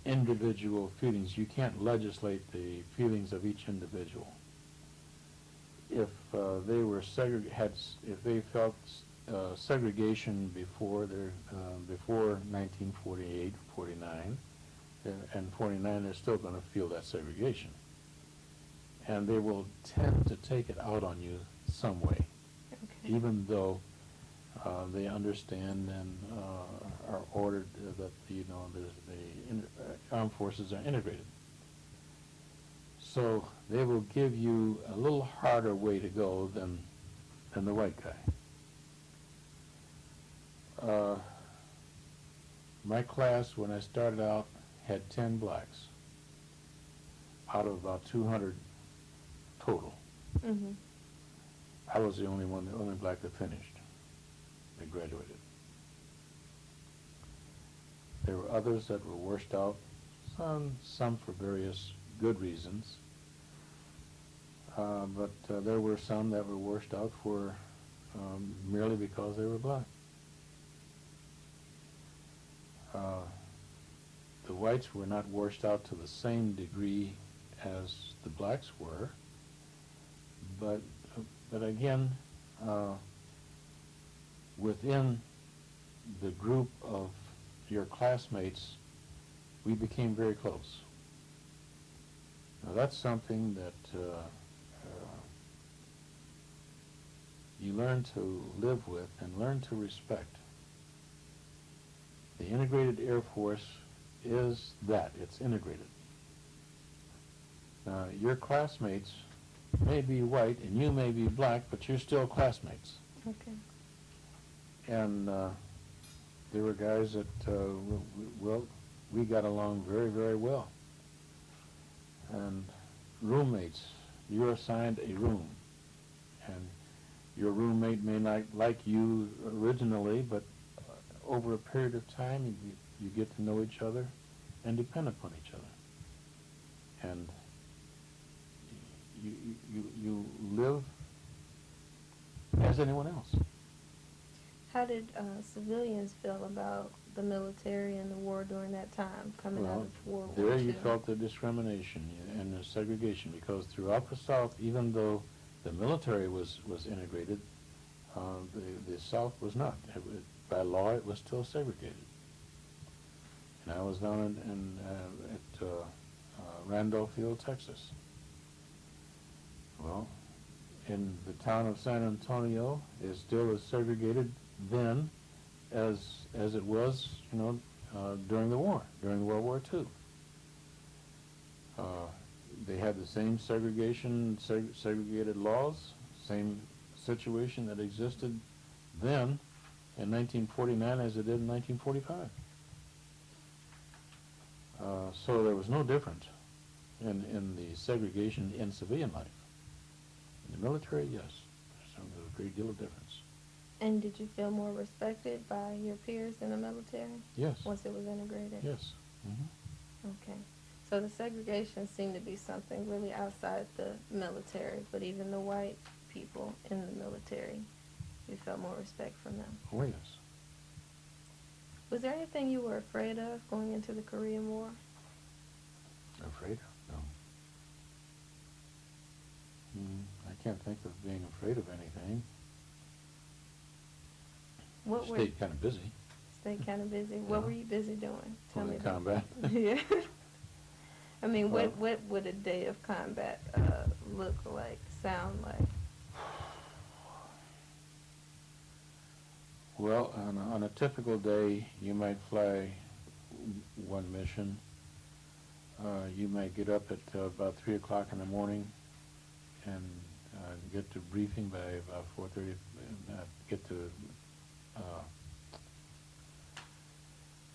individual feelings. You can't legislate the feelings of each individual. If they were if they felt segregation before before 1948, 49, and 49, they're still going to feel that segregation, and they will tend to take it out on you some way, Okay. even though they understand and are ordered that the armed forces are integrated. So they will give you a little harder way to go than the white guy. My class, when I started out, had 10 blacks out of about 200 total. Mm-hmm. I was the only black that finished, that graduated. There were others that were washed out, some for various good reasons, but there were some that were washed out for merely because they were black. The whites were not washed out to the same degree as the blacks were, but again, within the group of your classmates, we became very close. Now that's something that you learn to live with and learn to respect. The integrated Air Force is that. It's integrated. Your classmates may be white and you may be black, but you're still classmates. Okay. And there were guys that, we got along very, very well. And roommates, you're assigned a room. And your roommate may not like you originally, but over a period of time, you get to know each other and depend upon each other. And you live as anyone else. How did civilians feel about the military and the war during that time, coming out of World War II? There you felt the discrimination and the segregation, because throughout the South, even though the military was integrated, the South was not. By law, it was still segregated. And I was down at Randolph Field, Texas. Well, in the town of San Antonio, is still as segregated then as it was, during the war, during World War II. They had the same segregated laws, same situation that existed then in 1949 as it did in 1945. So there was no difference in the segregation in civilian life. In the military, yes, there's a great deal of difference. And did you feel more respected by your peers in the military? Yes. Once it was integrated? Yes. Mm-hmm. Okay. So the segregation seemed to be something really outside the military, but even the white people in the military, you felt more respect from them. Oh, yes. Was there anything you were afraid of going into the Korean War? Afraid of? No. I can't think of being afraid of anything. What were Stayed kind of busy. Stayed kind of busy. What were you busy doing? Tell me. Combat. Yeah. I mean, Well, what would a day of combat look like, sound like? Well, on a typical day, you might fly one mission. You might get up at about 3 o'clock in the morning and get to briefing by about 4:30. Get to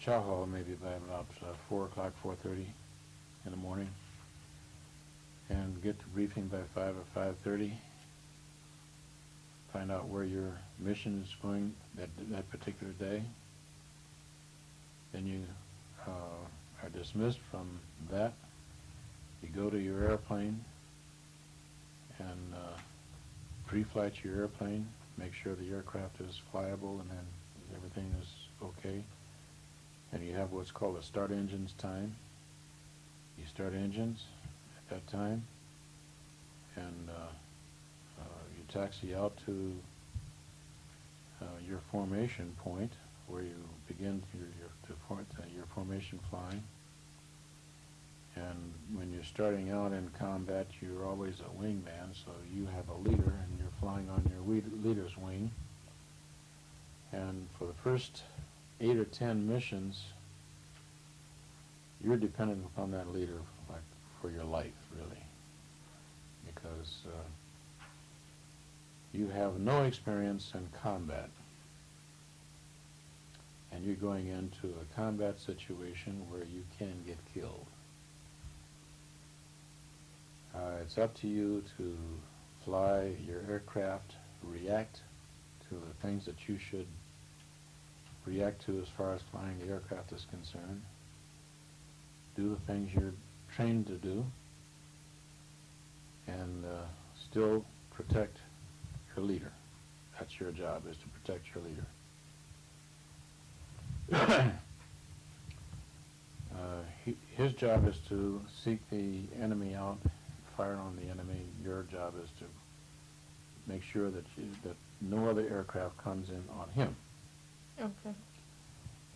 chow hall maybe by about 4 o'clock, 4:30 in the morning, and get to briefing by 5 or 5:30. Find out where your mission is going that particular day. Then you are dismissed from that. You go to your airplane and pre-flight your airplane, make sure the aircraft is flyable and then everything is okay. And you have what's called a start engines time. You start engines at that time, and you taxi out to your formation point where you begin your formation flying. And when you're starting out in combat, you're always a wingman, so you have a leader, and you're flying on your leader's wing. And for the first 8 or 10 missions, you're dependent upon that leader like for your life, really, because you have no experience in combat, and you're going into a combat situation where you can get killed. It's up to you to fly your aircraft, react to the things that you should react to as far as flying the aircraft is concerned. Do the things you're trained to do, and still protect your leader. That's your job, is to protect your leader. His job is to seek the enemy out, fire on the enemy. Your job is to make sure that no other aircraft comes in on him. Okay.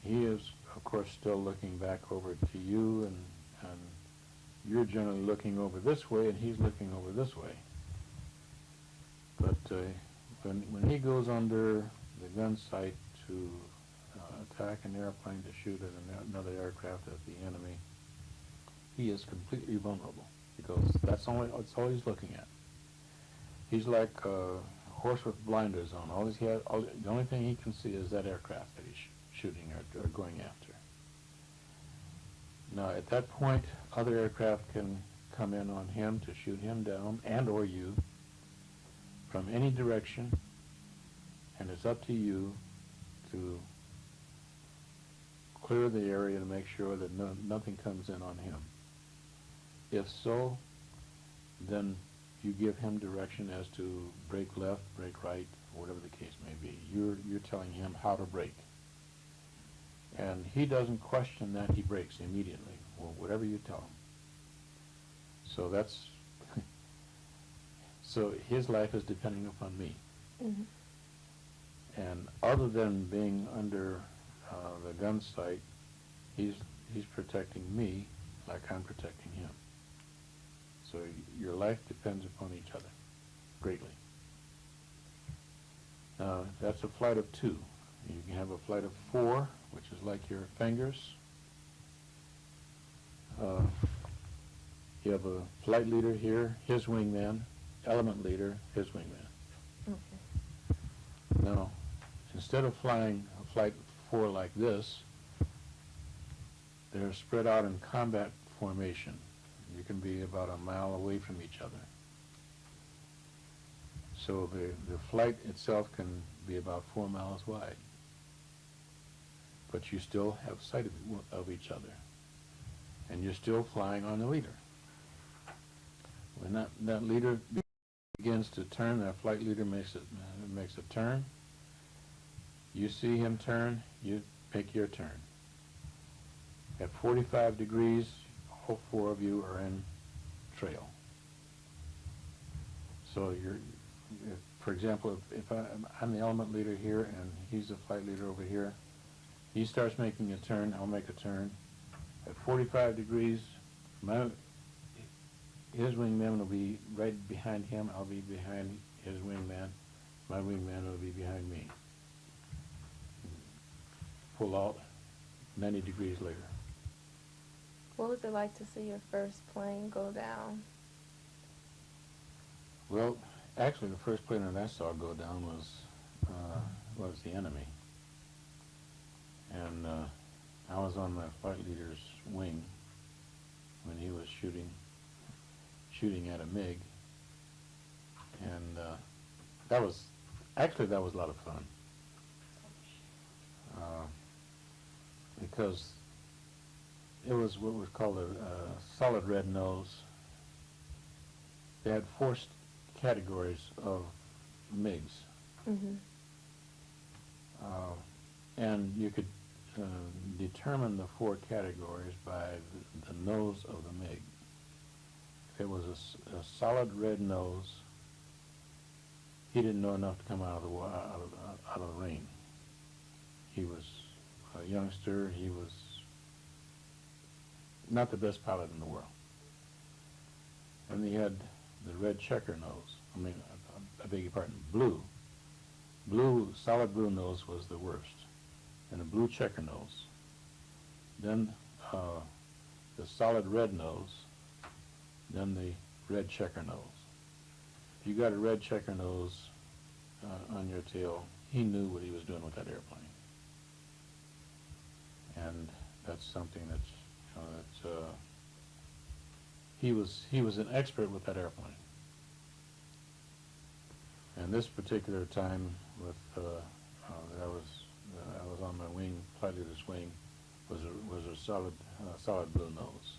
He is, of course, still looking back over to you, and you're generally looking over this way, and he's looking over this way. But when he goes under the gun sight to attack an airplane, to shoot at another aircraft at the enemy, he is completely vulnerable, because that's all he's looking at. He's like a horse with blinders on. The only thing he can see is that aircraft that he's shooting or going after. Now, at that point, other aircraft can come in on him to shoot him down, and or you, from any direction, and it's up to you to clear the area to make sure that nothing comes in on him. If so, then you give him direction as to brake left, brake right, whatever the case may be. You're telling him how to brake. And he doesn't question that, he brakes immediately, or whatever you tell him. So that's, so his life is depending upon me. Mm-hmm. And other than being under the gun sight, he's protecting me like I'm protecting him. So your life depends upon each other greatly. Now, that's a flight of 2. You can have a flight of 4, which is like your fingers. You have a flight leader here, his wingman, element leader, his wingman. Okay. Now, instead of flying a flight 4 like this, they're spread out in combat formation. You can be about a mile away from each other. So the flight itself can be about 4 miles wide. But you still have sight of each other. And you're still flying on the leader. When that leader begins to turn, that flight leader makes a turn. You see him turn, you make your turn. At 45 degrees, all four of you are in trail. So for example, if I'm the element leader here and he's the flight leader over here, he starts making a turn, I'll make a turn. At 45 degrees, his wingman will be right behind him, I'll be behind his wingman, my wingman will be behind me. Pull out 90 degrees later. What was it like to see your first plane go down? Well, actually, the first plane that I saw go down was the enemy, and I was on my flight leader's wing when he was shooting at a MiG, and that was a lot of fun because it was what was called a solid red nose. They had four categories of MiGs, and you could determine the four categories by the nose of the MiG. If it was a solid red nose, he didn't know enough to come out of the rain. He was a youngster. He was not the best pilot in the world. And he had the red checker nose. I beg your pardon, blue. Solid blue nose was the worst. And the blue checker nose. Then the solid red nose. Then the red checker nose. If you got a red checker nose on your tail, he knew what he was doing with that airplane. And that's something he was an expert with that airplane. And this particular time with I was on my wing, flight leader's wing, was a solid blue nose.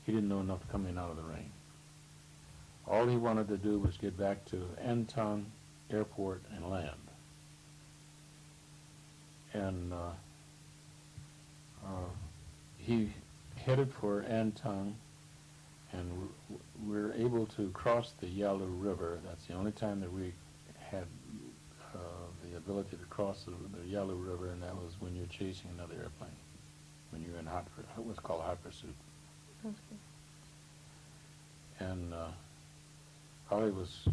He didn't know enough to come in out of the rain. All he wanted to do was get back to Anton Airport and land. And he headed for Anton, and we're able to cross the Yalu River. That's the only time that we had the ability to cross the Yalu River, and that was when you're chasing another airplane, when you're in what's called hot pursuit. Okay. And Holly was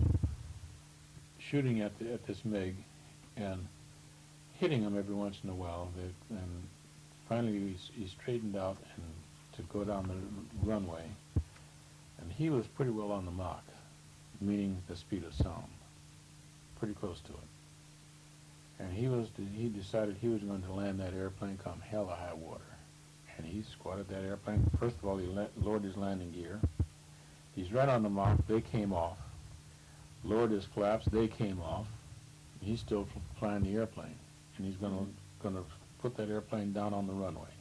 shooting at this MiG and hitting him every once in a while. And finally, he straightened out and to go down the runway. And he was pretty well on the Mach, meaning the speed of sound, pretty close to it. And he decided he was going to land that airplane come hell or high water. And he squatted that airplane. First of all, he lowered his landing gear. He's right on the Mach. They came off. Lowered his flaps. They came off. He's still flying the airplane, and he's going to put that airplane down on the runway.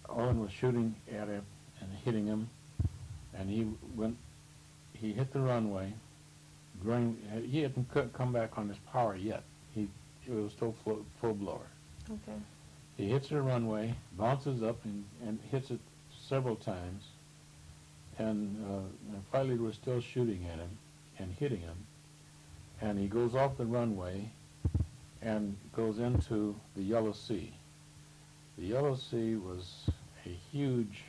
Owen was shooting at him and hitting him, and he hit the runway. He hadn't come back on his power yet. It was still full blower. Okay. He hits the runway, bounces up, and hits it several times. And the flight leader was still shooting at him and hitting him. And he goes off the runway and goes into the Yellow Sea. The Yellow Sea was a huge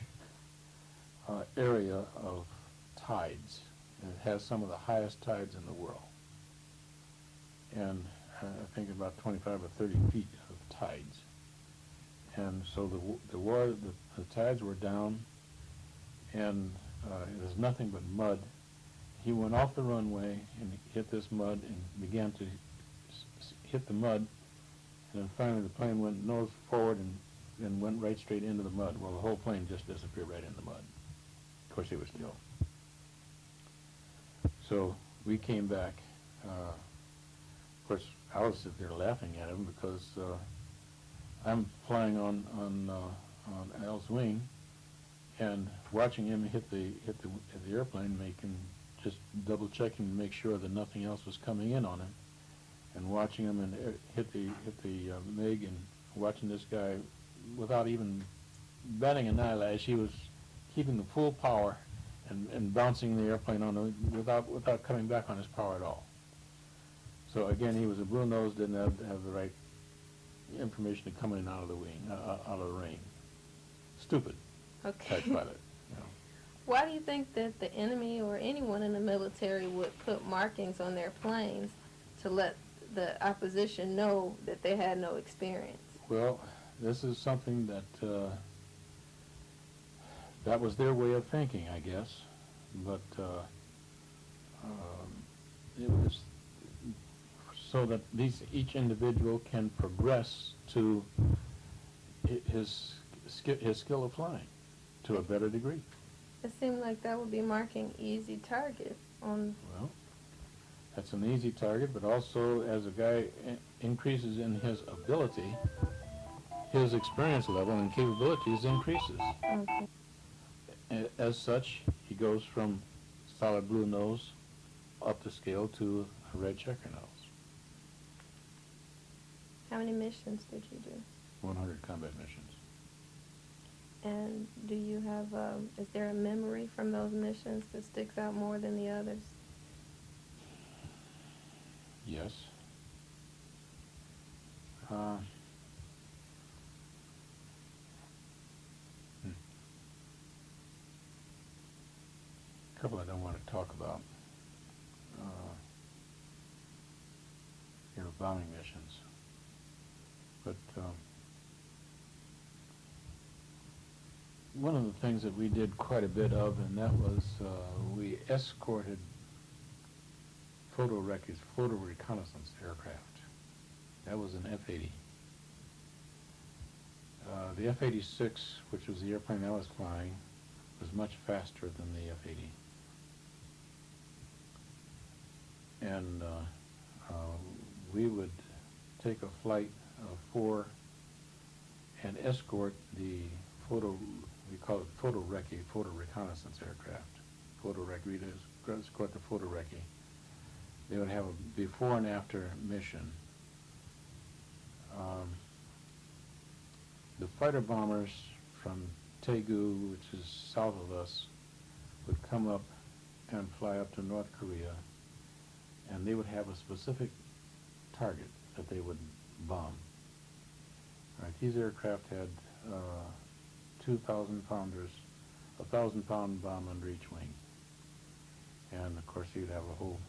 area of tides. It has some of the highest tides in the world. And I think about 25 or 30 feet of tides. And so the tides were down, and it was nothing but mud. He went off the runway and hit this mud and began to hit the mud, and then finally the plane went nose forward and went right straight into the mud. Well, the whole plane just disappeared right in the mud. Of course, he was still. So we came back. Of course, I was sitting there laughing at him because I'm flying on Al's wing and watching him hit the airplane, just double checking to make sure that nothing else was coming in on him. and watching him and hit the MiG, and watching this guy without even batting an eyelash. He was keeping the full power and bouncing the airplane on without coming back on his power at all. So again, he was a blue nose, didn't have the right information to come in out of the wing, out of the rain. Stupid type Okay. pilot. You know. Why do you think that the enemy or anyone in the military would put markings on their planes to let the opposition know that they had no experience? Well, this is something that that was their way of thinking, I guess. But it was so that each individual can progress to his skill of flying to a better degree. It seemed like that would be marking easy target on. Well, that's an easy target, but also as a guy increases in his ability, his experience level and capabilities increases. Okay. As such, he goes from solid blue nose up the scale to a red checker nose. How many missions did you do? 100 combat missions. And do you have, is there a memory from those missions that sticks out more than the others? Yes. A couple I don't want to talk about. Bombing missions. But one of the things that we did quite a bit of, and that was we escorted photo reconnaissance aircraft. That was an F-80. The F-86, which was the airplane I was flying, was much faster than the F-80. And we would take a flight of 4 and escort the we call it photo reconnaissance aircraft. We'd escort the photo recce. They would have a before and after mission. The fighter bombers from Daegu, which is south of us, would come up and fly up to North Korea, and they would have a specific target that they would bomb. Right, these aircraft had 2,000-pounders, a 1,000-pound bomb under each wing, and of course you'd have a whole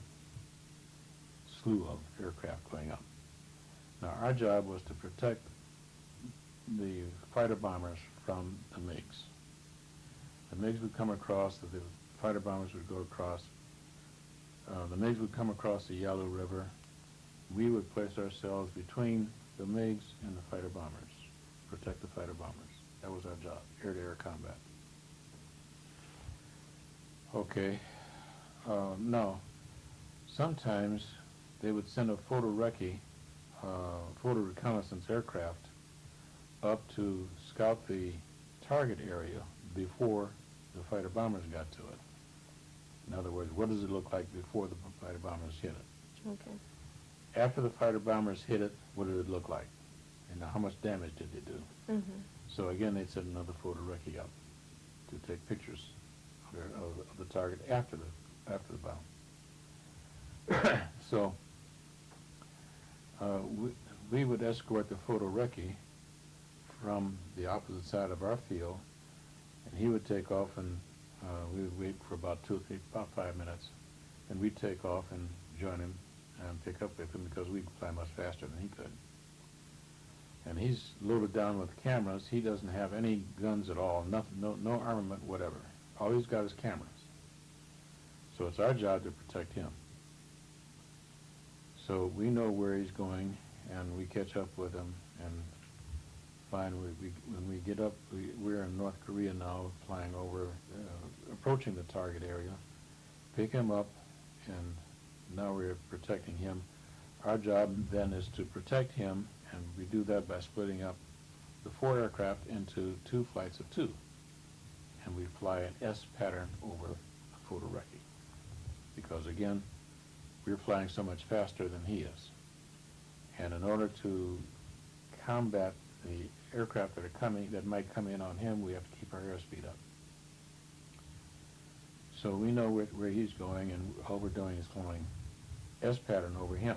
slew of aircraft going up. Now our job was to protect the fighter bombers from the MiGs. The MiGs would come across, the fighter bombers would go across. The MiGs would come across the Yalu River. We would place ourselves between the MiGs and the fighter bombers, protect the fighter bombers. That was our job, air-to-air combat. Okay. Now, sometimes they would send a photo reconnaissance aircraft up to scout the target area before the fighter bombers got to it. In other words, what does it look like before the fighter bombers hit it? Okay. After the fighter bombers hit it, what did it look like? And how much damage did they do? Mm-hmm. So again, they'd send another photo recce up to take pictures of the target after the bomb. So we would escort the photo recce from the opposite side of our field, and he would take off, and we would wait for about 5 minutes, and we'd take off and join him and pick up with him because we could fly much faster than he could. And he's loaded down with cameras. He doesn't have any guns at all, nothing, no armament, whatever. All he's got is cameras. So it's our job to protect him. So we know where he's going, and we catch up with him, and find when we get up, we're in North Korea now, flying over, approaching the target area, pick him up, and now we're protecting him. Our job then is to protect him, and we do that by splitting up the 4 aircraft into 2 flights of 2. And we fly an S pattern over a photo recce. Because again, we're flying so much faster than he is. And in order to combat the aircraft that might come in on him, we have to keep our airspeed up. So we know where he's going, and all we're doing is flying S-pattern over him.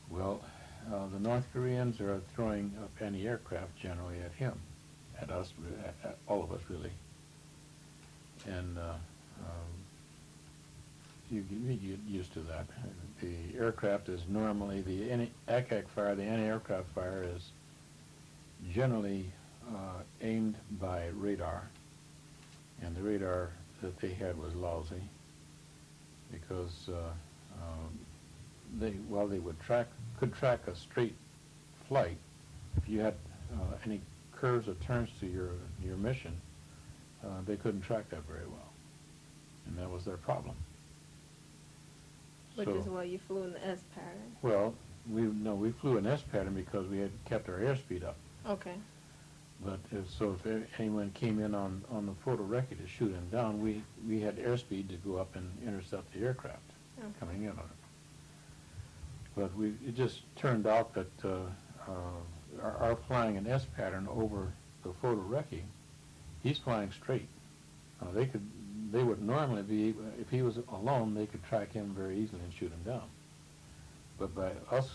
Well, the North Koreans are throwing up anti-aircraft generally at him, at us, at all of us really. And you get used to that. The aircraft is normally, the ACAC fire, the anti-aircraft fire is generally aimed by radar. And the radar that they had was lousy because while they could track a straight flight, if you had any curves or turns to your mission, they couldn't track that very well, and that was their problem. Which is why you flew in the S pattern. Well, we flew an S pattern because we had kept our airspeed up. Okay. But if anyone came in on the photo record to shoot him down, we had airspeed to go up and intercept the aircraft coming in on it. But it just turned out that our flying an S pattern over the photo recce, he's flying straight. They would normally be, if he was alone, they could track him very easily and shoot him down. But by us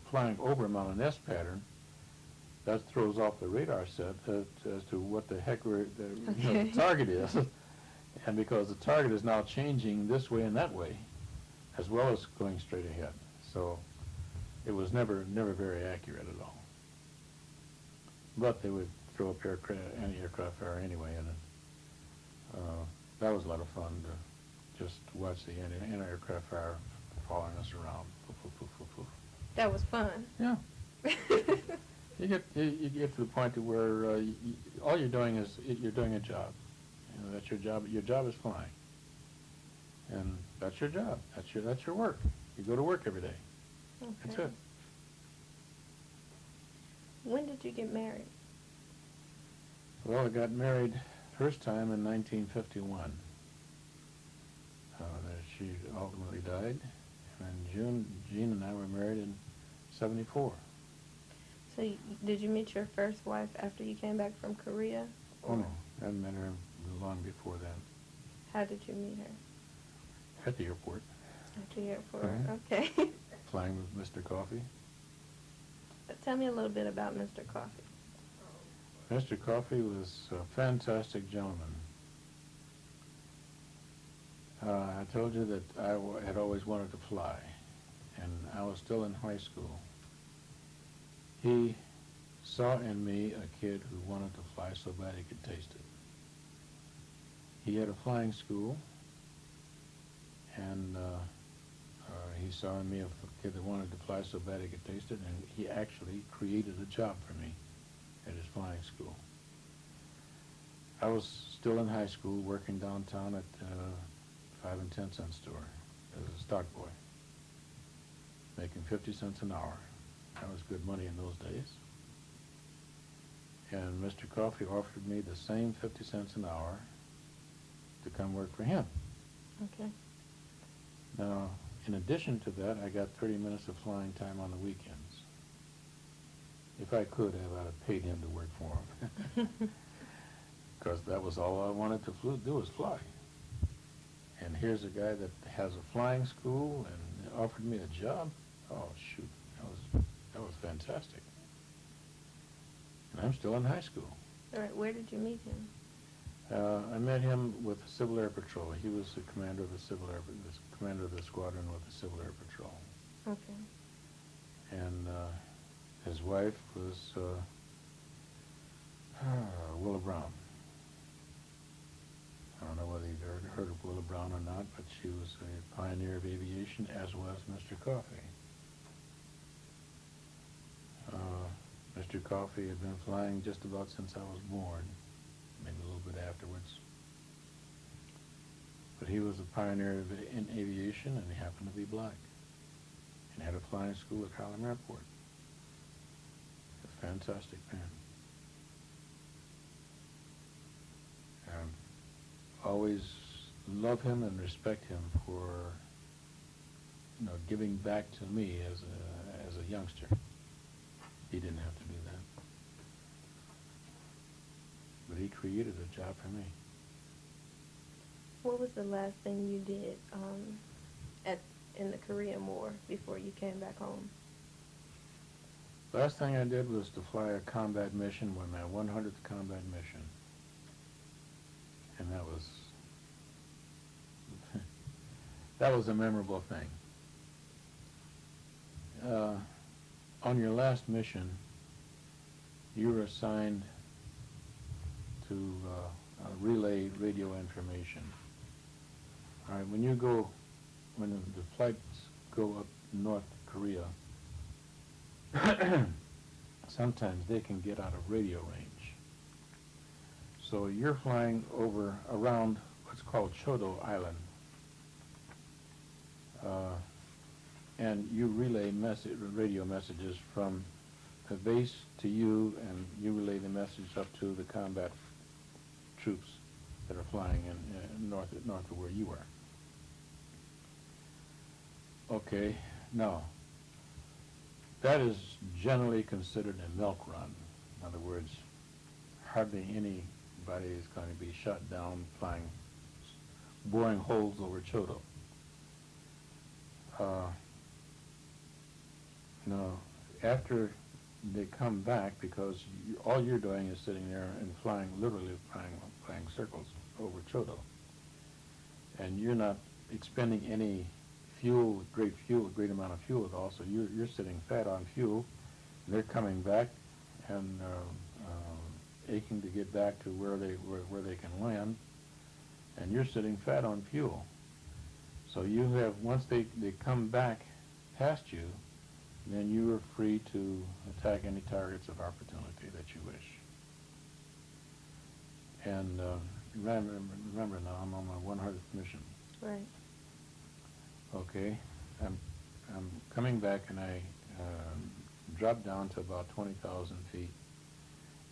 flying over him on an S pattern, that throws off the radar set as to what the heck the target is. And because the target is now changing this way and that way, as well as going straight ahead. So it was never very accurate at all. But they would throw up anti-aircraft fire anyway, and that was a lot of fun to just watch the anti-aircraft fire following us around. Poof, poof, poof, poof, poof. That was fun. Yeah. You get to the point to where all you're doing is you're doing a job. You know, that's your job. Your job is flying, and that's your job. That's your work. You go to work every day. Okay. That's it. When did you get married? Well, I got married first time in 1951. She ultimately died, and Jean and I were married in '74. So did you meet your first wife after you came back from Korea? Oh no, I met her long before then. How did you meet her? At the airport. At the airport, Mm-hmm. okay. Flying with Mr. Coffee. Tell me a little bit about Mr. Coffee. Mr. Coffee was a fantastic gentleman. I told you that I had always wanted to fly, and I was still in high school. He saw in me a kid who wanted to fly so bad he could taste it. He had a flying school, and he saw in me a kid that wanted to fly so bad he could taste it, and he actually created a job for me at his flying school. I was still in high school working downtown at 5 and 10 cent store as a stock boy, making 50 cents an hour. That was good money in those days. And Mr. Coffee offered me the same 50 cents an hour to come work for him. Okay. Now, in addition to that, I got 30 minutes of flying time on the weekends. If I could, I would have paid him to work for him. Because that was all I wanted to do was fly. And here's a guy that has a flying school and offered me a job. Oh, shoot. That was fantastic. And I'm still in high school. All right, where did you meet him? I met him with the Civil Air Patrol. He was the commander of the commander of the squadron with the Civil Air Patrol. Okay. And his wife was Willa Brown. I don't know whether you've heard of Willa Brown or not, but she was a pioneer of aviation, as was Mr. Coffee. Mr. Coffee had been flying just about since I was born, maybe a little bit afterwards. But he was a pioneer in aviation, and he happened to be black, and had a flying school at Harlem Airport. A fantastic man. And always love him and respect him for, giving back to me as a youngster. He didn't have to do that. But he created a job for me. What was the last thing you did at in the Korean War before you came back home? Last thing I did was to fly a combat mission, my 100th combat mission. And that was a memorable thing. On your last mission, you were assigned to relay radio information. All right, when the flights go up North Korea, sometimes they can get out of radio range. So you're flying around what's called Chodo Island, and you relay radio messages from the base to you, and you relay the message up to the combat troops that are flying in north of where you are. Okay, now that is generally considered a milk run. In other words, hardly anybody is going to be shot down boring holes over Chodo. Now, after they come back, because all you're doing is sitting there and literally flying circles over Chodo, and you're not expending any fuel, great amount of fuel at all. So you're sitting fat on fuel. And they're coming back and aching to get back to where they can land, and you're sitting fat on fuel. So once they come back past you, then you are free to attack any targets of opportunity that you wish. And remember now, I'm on my 100th mission. Right. Okay, I'm coming back, and I drop down to about 20,000 feet,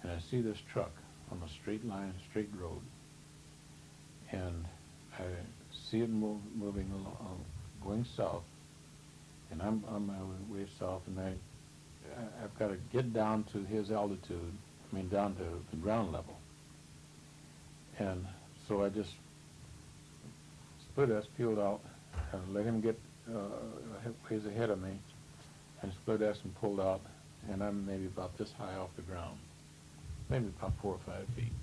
and I see this truck on a straight road, and I see it moving along, going south, and I'm on my way south, and I've got to get down to his altitude, down to the ground level. And so I just peeled out, and let him get ways ahead of me, and split S and pulled out, and I'm maybe about this high off the ground, maybe about 4 or 5 feet.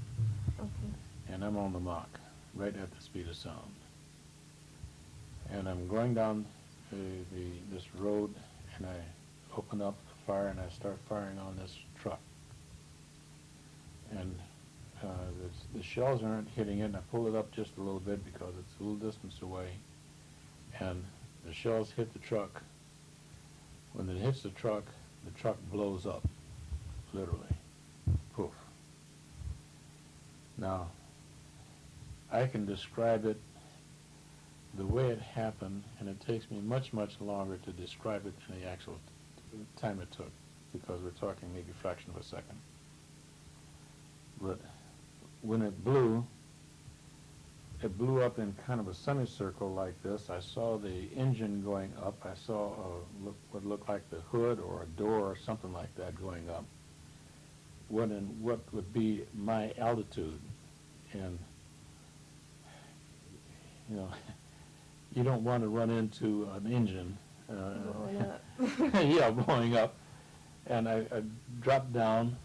Okay. And I'm on the Mach, right at the speed of sound. And I'm going down this road, and I open up the fire, and I start firing on this truck. And the shells aren't hitting it, and I pull it up just a little bit because it's a little distance away. And the shells hit the truck. When it hits the truck blows up, literally. Poof. Now, I can describe it the way it happened, and it takes me much, much longer to describe it than the actual time it took, because we're talking maybe a fraction of a second. But when it blew up in kind of a semicircle like this. I saw the engine going up. I saw what looked like the hood or a door or something like that going up. What would be my altitude, and you don't want to run into an engine. Blowing up. Yeah, blowing up. And I dropped down,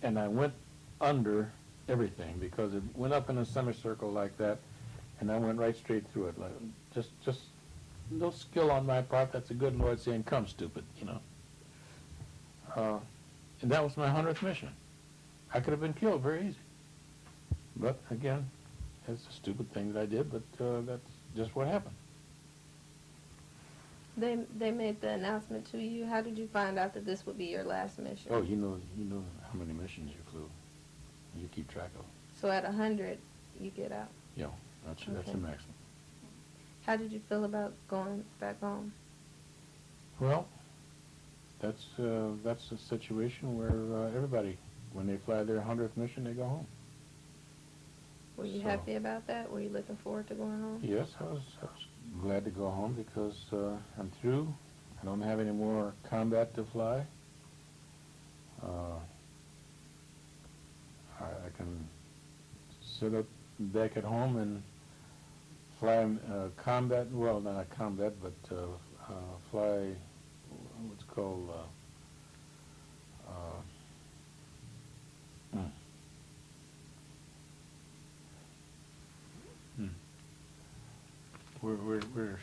and I went under everything because it went up in a semicircle like that, and I went right straight through it. Like, just no skill on my part. That's a good Lord saying, "Come, stupid," And that was my 100th mission. I could have been killed very easy. But again, it's a stupid thing that I did, but that's just what happened. They made the announcement to you. How did you find out that this would be your last mission? Oh, you know how many missions you flew. You keep track of them. So at 100, you get out. Yeah, that's the maximum. How did you feel about going back home? Well, that's a situation where everybody, when they fly their 100th mission, they go home. Were you happy about that? Were you looking forward to going home? Yes, I was glad to go home because I'm through I don't have any more combat to fly. I can sit up back at home and fly combat, well, not combat, but fly what's called hmm, hmm. We're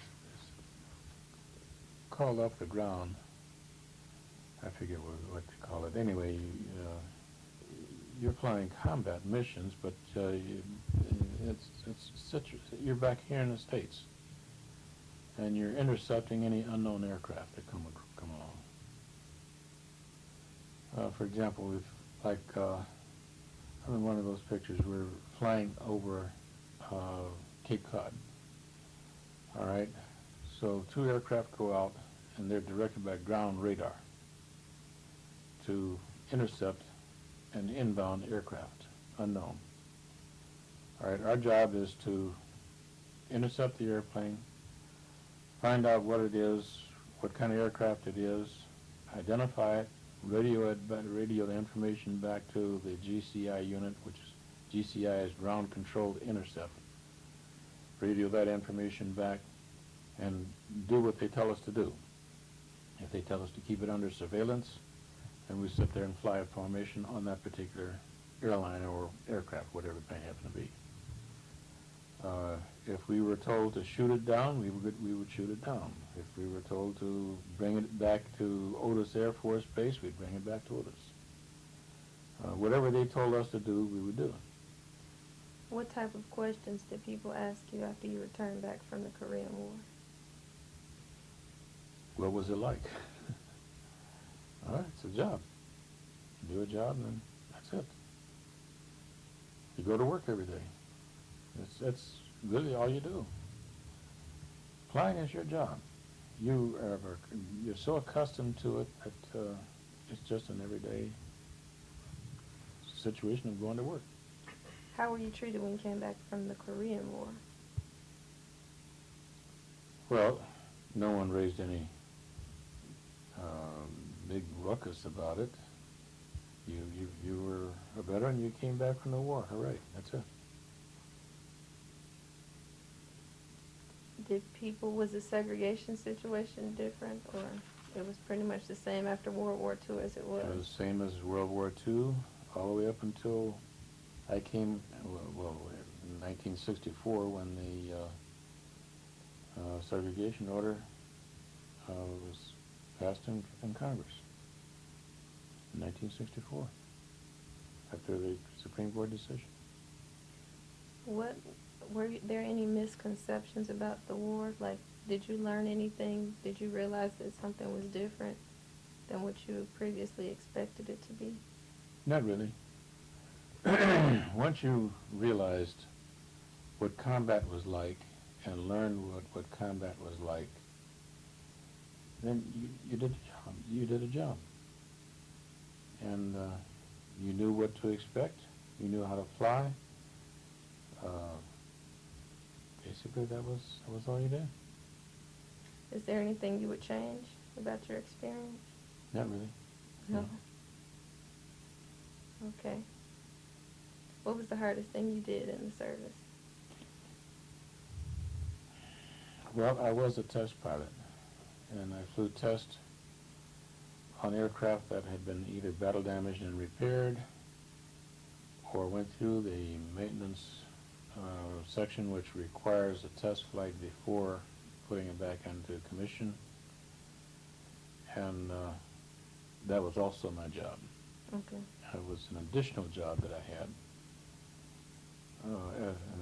called off the ground. I forget what to call it. Anyway, you're flying combat missions, but you're back here in the States, and you're intercepting any unknown aircraft that come along. For example, I'm in one of those pictures. We're flying over Cape Cod. All right, so 2 aircraft go out, and they're directed by ground radar to intercept an inbound aircraft, unknown. All right, our job is to intercept the airplane, find out what it is, what kind of aircraft it is, identify it, radio the information back to the GCI unit, which is GCI is Ground Controlled Intercept. Radio that information back and do what they tell us to do. If they tell us to keep it under surveillance, then we sit there and fly a formation on that particular airline or aircraft, whatever it may happen to be. If we were told to shoot it down, we would shoot it down. If we were told to bring it back to Otis Air Force Base, we'd bring it back to Otis. Whatever they told us to do, we would do it. What type of questions did people ask you after you returned back from the Korean War? What was it like? All right, it's a job. You do a job, and then that's it. You go to work every day. That's really all you do. Flying is your job. You're so accustomed to it that it's just an everyday situation of going to work. How were you treated when you came back from the Korean War? Well, no one raised any big ruckus about it. You were a veteran. You came back from the war. Hooray! That's it. Was the segregation situation different, or it was pretty much the same after World War II as it was? It was the same as World War II, all the way up until I came, well in 1964, when the segregation order was passed in Congress. In 1964, after the Supreme Court decision. Were there any misconceptions about the war? Like, did you learn anything? Did you realize that something was different than what you previously expected it to be? Not really. Once you realized what combat was like and learned what combat was like, then you did a job. You did a job. And you knew what to expect. You knew how to fly. Basically, that was all you did. Is there anything you would change about your experience? Not really. No. Okay. What was the hardest thing you did in the service? Well, I was a test pilot, and I flew test on aircraft that had been either battle damaged and repaired, or went through the maintenance section, which requires a test flight before putting it back into commission, and that was also my job. Okay. It was an additional job that I had,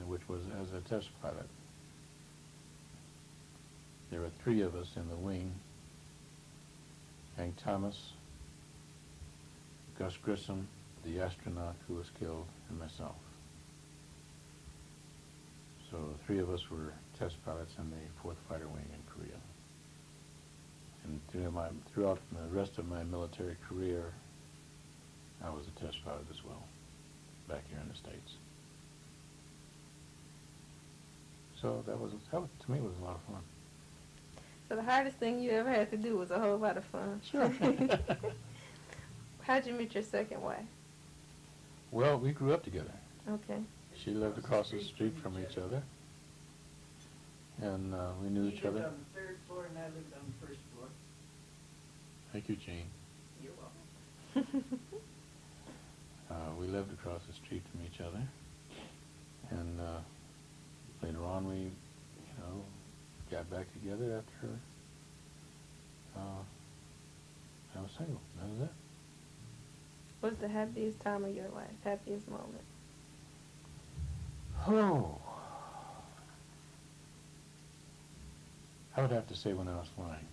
which was as a test pilot. There were 3 of us in the wing: Hank Thomas, Gus Grissom, the astronaut who was killed, and myself. So 3 of us were test pilots in the 4th Fighter Wing in Korea. And throughout the rest of my military career, I was a test pilot as well, back here in the States. So that to me was a lot of fun. So the hardest thing you ever had to do was a whole lot of fun. Sure. How'd you meet your second wife? Well, we grew up together. Okay. She lived across the street from each other, and we knew each other. He lived on the third floor and I lived on the first floor. Thank you, Jean. You're welcome. We lived across the street from each other, and later on we, got back together after I was single. That was it. What's the happiest time of your life? Happiest moment? Oh, I would have to say when I was flying.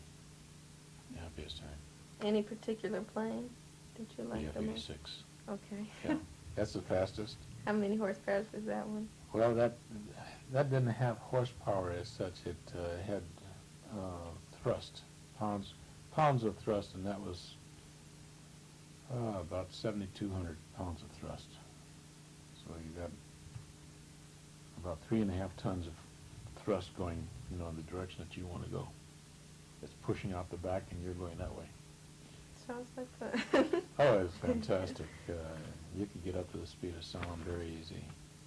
The happiest time. Any particular plane that you like the The most? F-86. Okay. Yeah, that's the fastest. How many horsepower was that one? Well, that didn't have horsepower as such. It had thrust, pounds of thrust, and that was about 7,200 pounds of thrust. So you got about 3.5 tons of thrust going, in the direction that you want to go. It's pushing out the back, and you're going that way. Sounds like fun. Oh, it's fantastic. You could get up to the speed of sound very easy.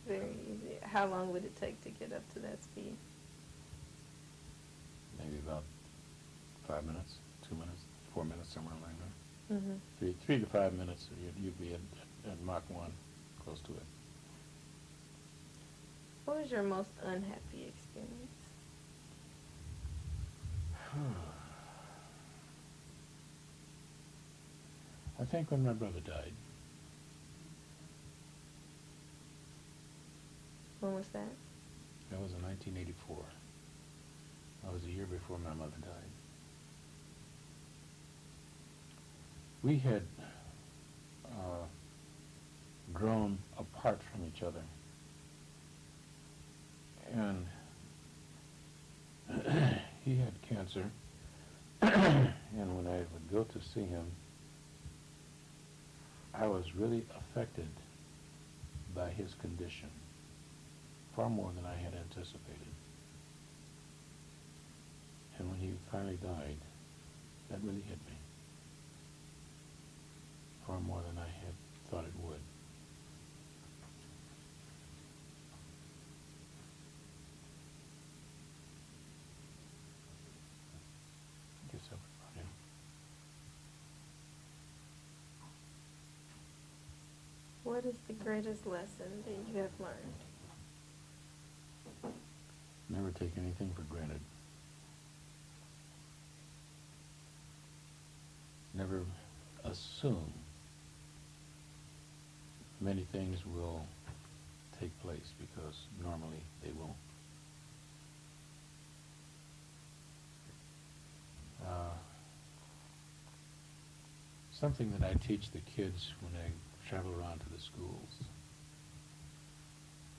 Very easy. How long would it take to get up to that speed? Maybe about 5 minutes, 2 minutes, 4 minutes, somewhere like that. Mm-hmm. 3 to 5 minutes, you'd be at Mach 1, close to it. What was your most unhappy experience? I think when my brother died. When was that? That was in 1984. That was a year before my mother died. We had grown apart from each other. And he had cancer. And when I would go to see him, I was really affected by his condition, far more than I had anticipated. And when he finally died, that really hit me, far more than I had thought it would. I guess that was about him. What is the greatest lesson that you have learned? Never take anything for granted. Never assume many things will take place, because normally they won't. Something that I teach the kids when I travel around to the schools.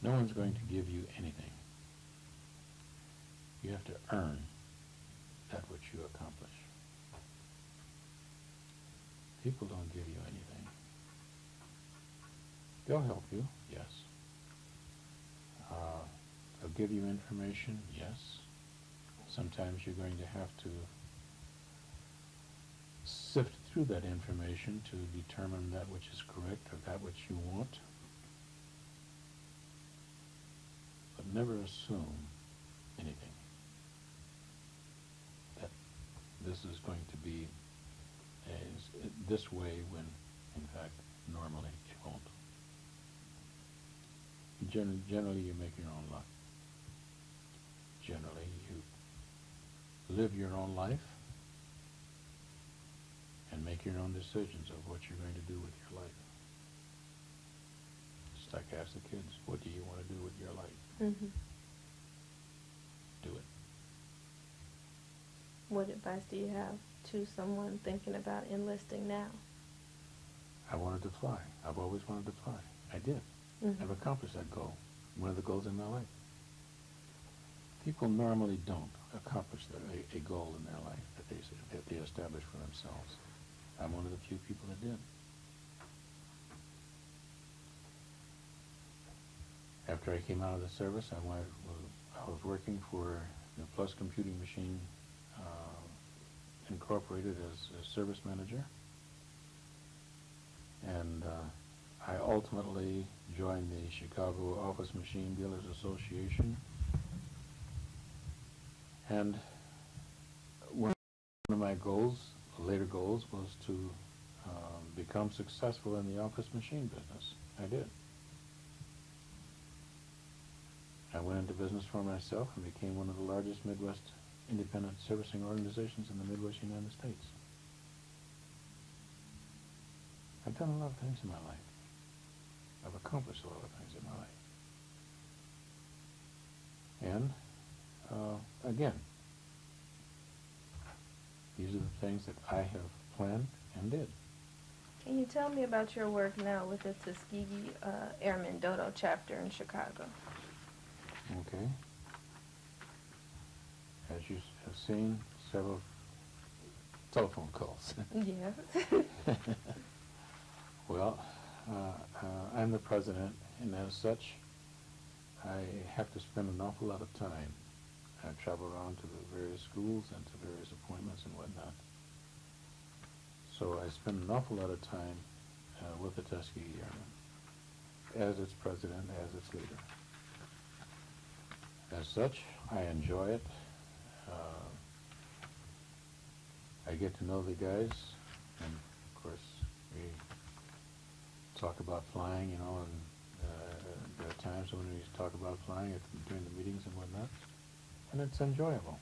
No one's going to give you anything. You have to earn that which you accomplish. People don't give you anything. They'll help you, yes. They'll give you information, yes. Sometimes you're going to have to sift through that information to determine that which is correct or that which you want. But never assume anything. That this is going to be this way when, in fact, normally it won't. Generally, you make your own luck. Generally, you live your own life and make your own decisions of what you're going to do with your life. Just like I ask the kids, what do you want to do with your life? Mm-hmm. Do it. What advice do you have to someone thinking about enlisting now? I wanted to fly. I've always wanted to fly. I did. Mm-hmm. I've accomplished that goal. One of the goals in my life. People normally don't accomplish a goal in their life that they establish for themselves. I'm one of the few people that did. After I came out of the service, I was working for the Plus Computing Machine Incorporated as a service manager. And I ultimately joined the Chicago Office Machine Dealers Association. And one of my goals, later goals, was to become successful in the office machine business. I did. I went into business for myself and became one of the largest Midwest independent servicing organizations in the Midwest United States. I've done a lot of things in my life. I've accomplished a lot of things in my life. And, again, these are the things that I have planned and did. Can you tell me about your work now with the Tuskegee Airmen Dodo chapter in Chicago? Okay. As you have seen, several telephone calls. Yes. Well, I'm the president, and as such, I have to spend an awful lot of time. I travel around to the various schools and to various appointments and whatnot. So I spend an awful lot of time with the Tuskegee Airmen, as its president, as its leader. As such, I enjoy it. I get to know the guys, and of course, we talk about flying, you know, and there are times when we talk about flying during the meetings and whatnot, and it's enjoyable.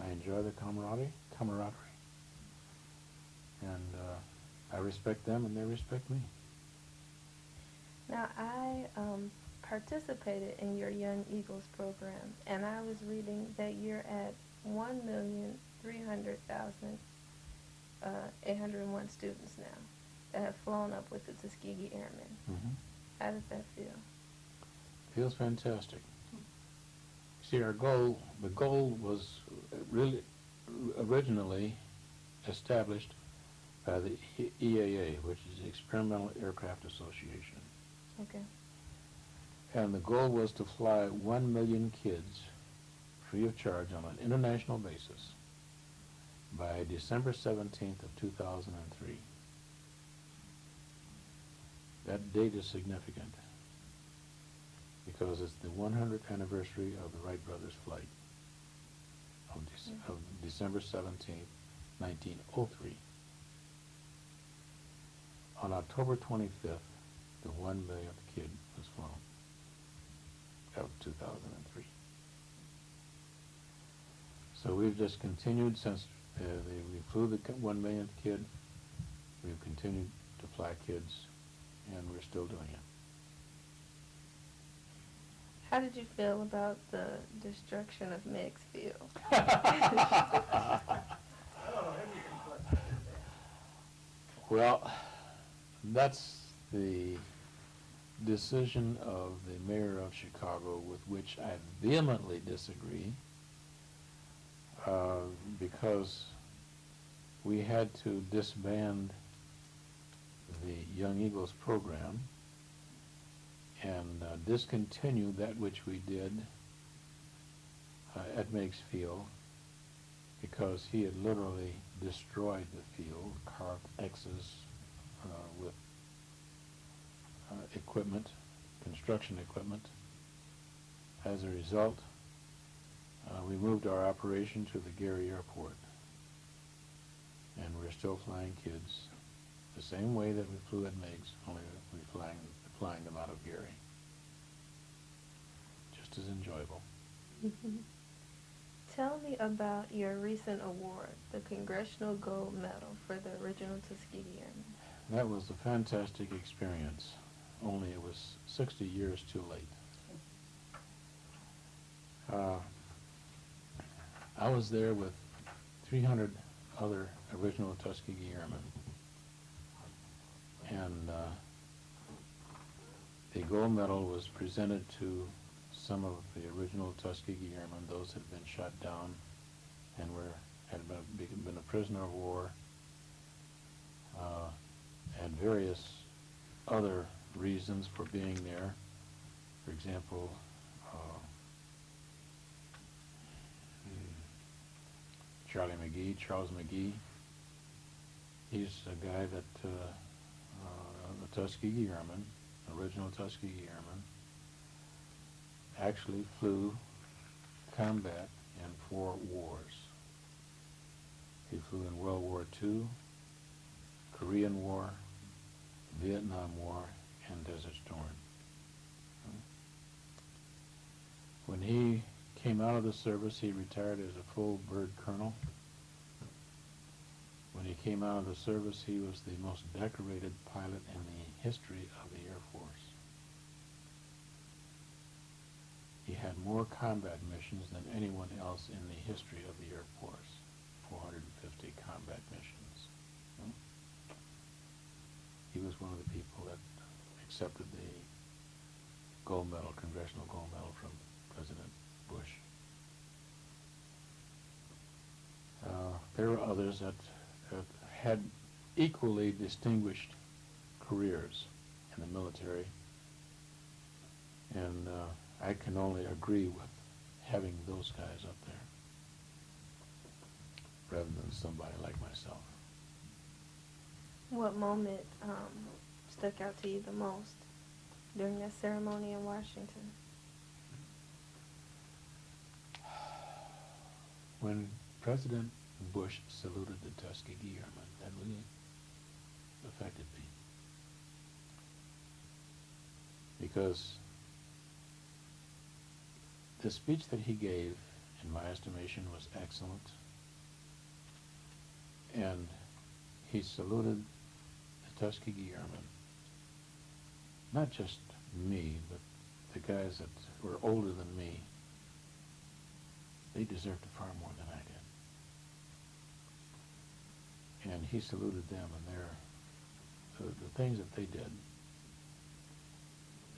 I enjoy the camaraderie, and I respect them and they respect me. Now, I participated in your Young Eagles program, and I was reading that you're at 1,300,801 students now that have flown up with the Tuskegee Airmen. Mm-hmm. How does that feel? Feels fantastic. See, the goal was really originally established by the EAA, which is the Experimental Aircraft Association. Okay. And the goal was to fly 1 million kids free of charge on an international basis by December 17th of 2003. That date is significant because it's the 100th anniversary of the Wright brothers' flight of December 17th, 1903. On October 25th, the 1 millionth kid was flown of 2003. So we've just continued since we flew the 1 millionth kid. We've continued to fly kids, and we're still doing it. How did you feel about the destruction of Meigs Field? Well, that's the decision of the mayor of Chicago, with which I vehemently disagree, because we had to disband the Young Eagles program and discontinue that which we did at Meigs Field, because he had literally destroyed the field, carved X's with equipment, construction equipment. As a result, we moved our operation to the Gary Airport, and we're still flying kids the same way that we flew at Meigs, only we're flying them out of Gary. Just as enjoyable. Mm-hmm. Tell me about your recent award, the Congressional Gold Medal for the original Tuskegee Airmen. That was a fantastic experience, only it was 60 years too late. I was there with 300 other original Tuskegee Airmen, and the gold medal was presented to some of the original Tuskegee Airmen, those that had been shot down and had been a prisoner of war, and various other reasons for being there. For example, Charles McGee. He's a guy that, a Tuskegee Airman, original Tuskegee Airman, actually flew combat in 4 wars. He flew in World War II, Korean War, Vietnam War, and Desert Storm. When he came out of the service, he retired as a full bird colonel. When he came out of the service, he was the most decorated pilot in the history of the Air Force. He had more combat missions than anyone else in the history of the Air Force, 450 combat missions. He was one of the people that accepted the gold medal, Congressional Gold Medal from President Bush. There were others that had equally distinguished careers in the military, and I can only agree with having those guys up there rather than somebody like myself. What moment stuck out to you the most during that ceremony in Washington? When President Bush saluted the Tuskegee Airmen, that really affected me. Because the speech that he gave, in my estimation, was excellent. And he saluted the Tuskegee Airmen, not just me, but the guys that were older than me. They deserved it far more than I did. And he saluted them and the things that they did.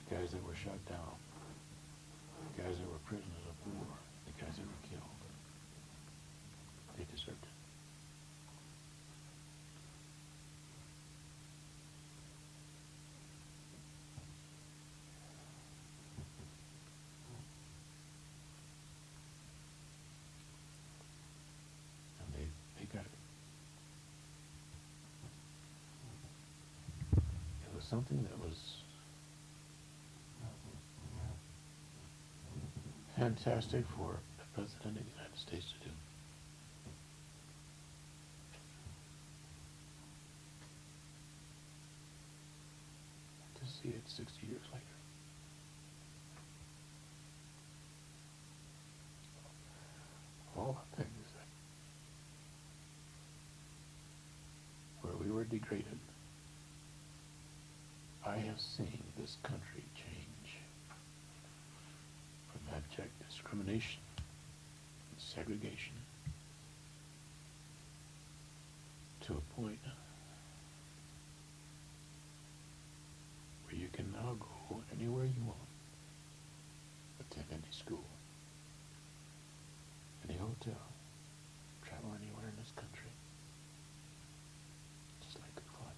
The guys that were shot down, the guys that were prisoners of war, the guys that were killed. They deserved it. And they got it. It was something that was fantastic for the President of the United States to do. To see it 60 years later. All the things that where we were degraded, I have seen this country change from abject discrimination and segregation to a point where you can now go anywhere you want, attend any school, any hotel, travel anywhere in this country, just like good fun.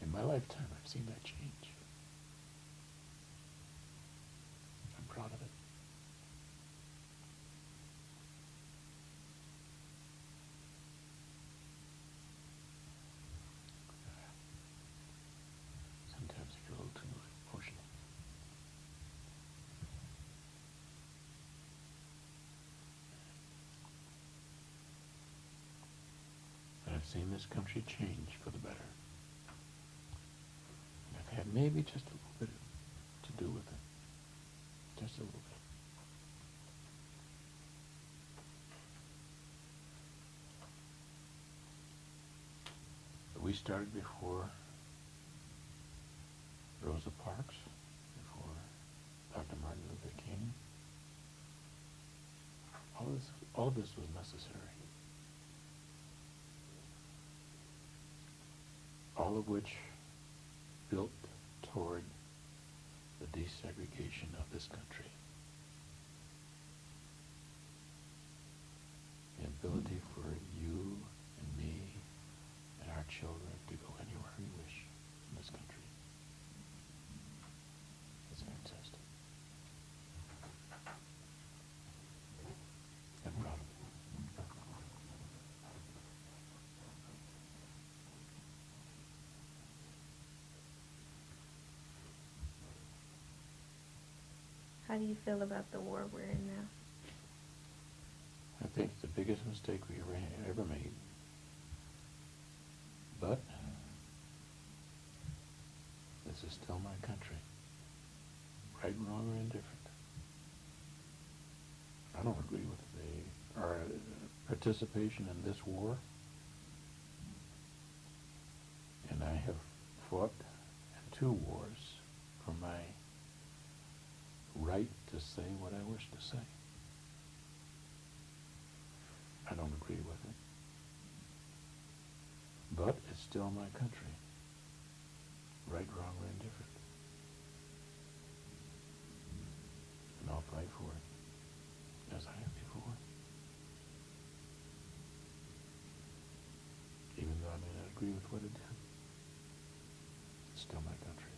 In my lifetime, I've seen that change. I'm proud of it. Sometimes I get a little too emotional. But I've seen this country change for the better. And I've had maybe just a little bit to do with it. Just a little bit. But we started before Rosa Parks, before Dr. Martin Luther King. All of this was necessary. All of which built toward the desegregation of this country. The ability for you and me and our children to go anywhere we wish in this country. It's fantastic. How do you feel about the war we're in now? I think it's the biggest mistake we ever made. But this is still my country. Right, wrong, or indifferent. I don't agree with our participation in this war. And I have fought in 2 wars for my right to say what I wish to say. I don't agree with it. But it's still my country. Right, wrong, or indifferent. And I'll fight for it, as I have before. Even though I may not agree with what it did, it's still my country.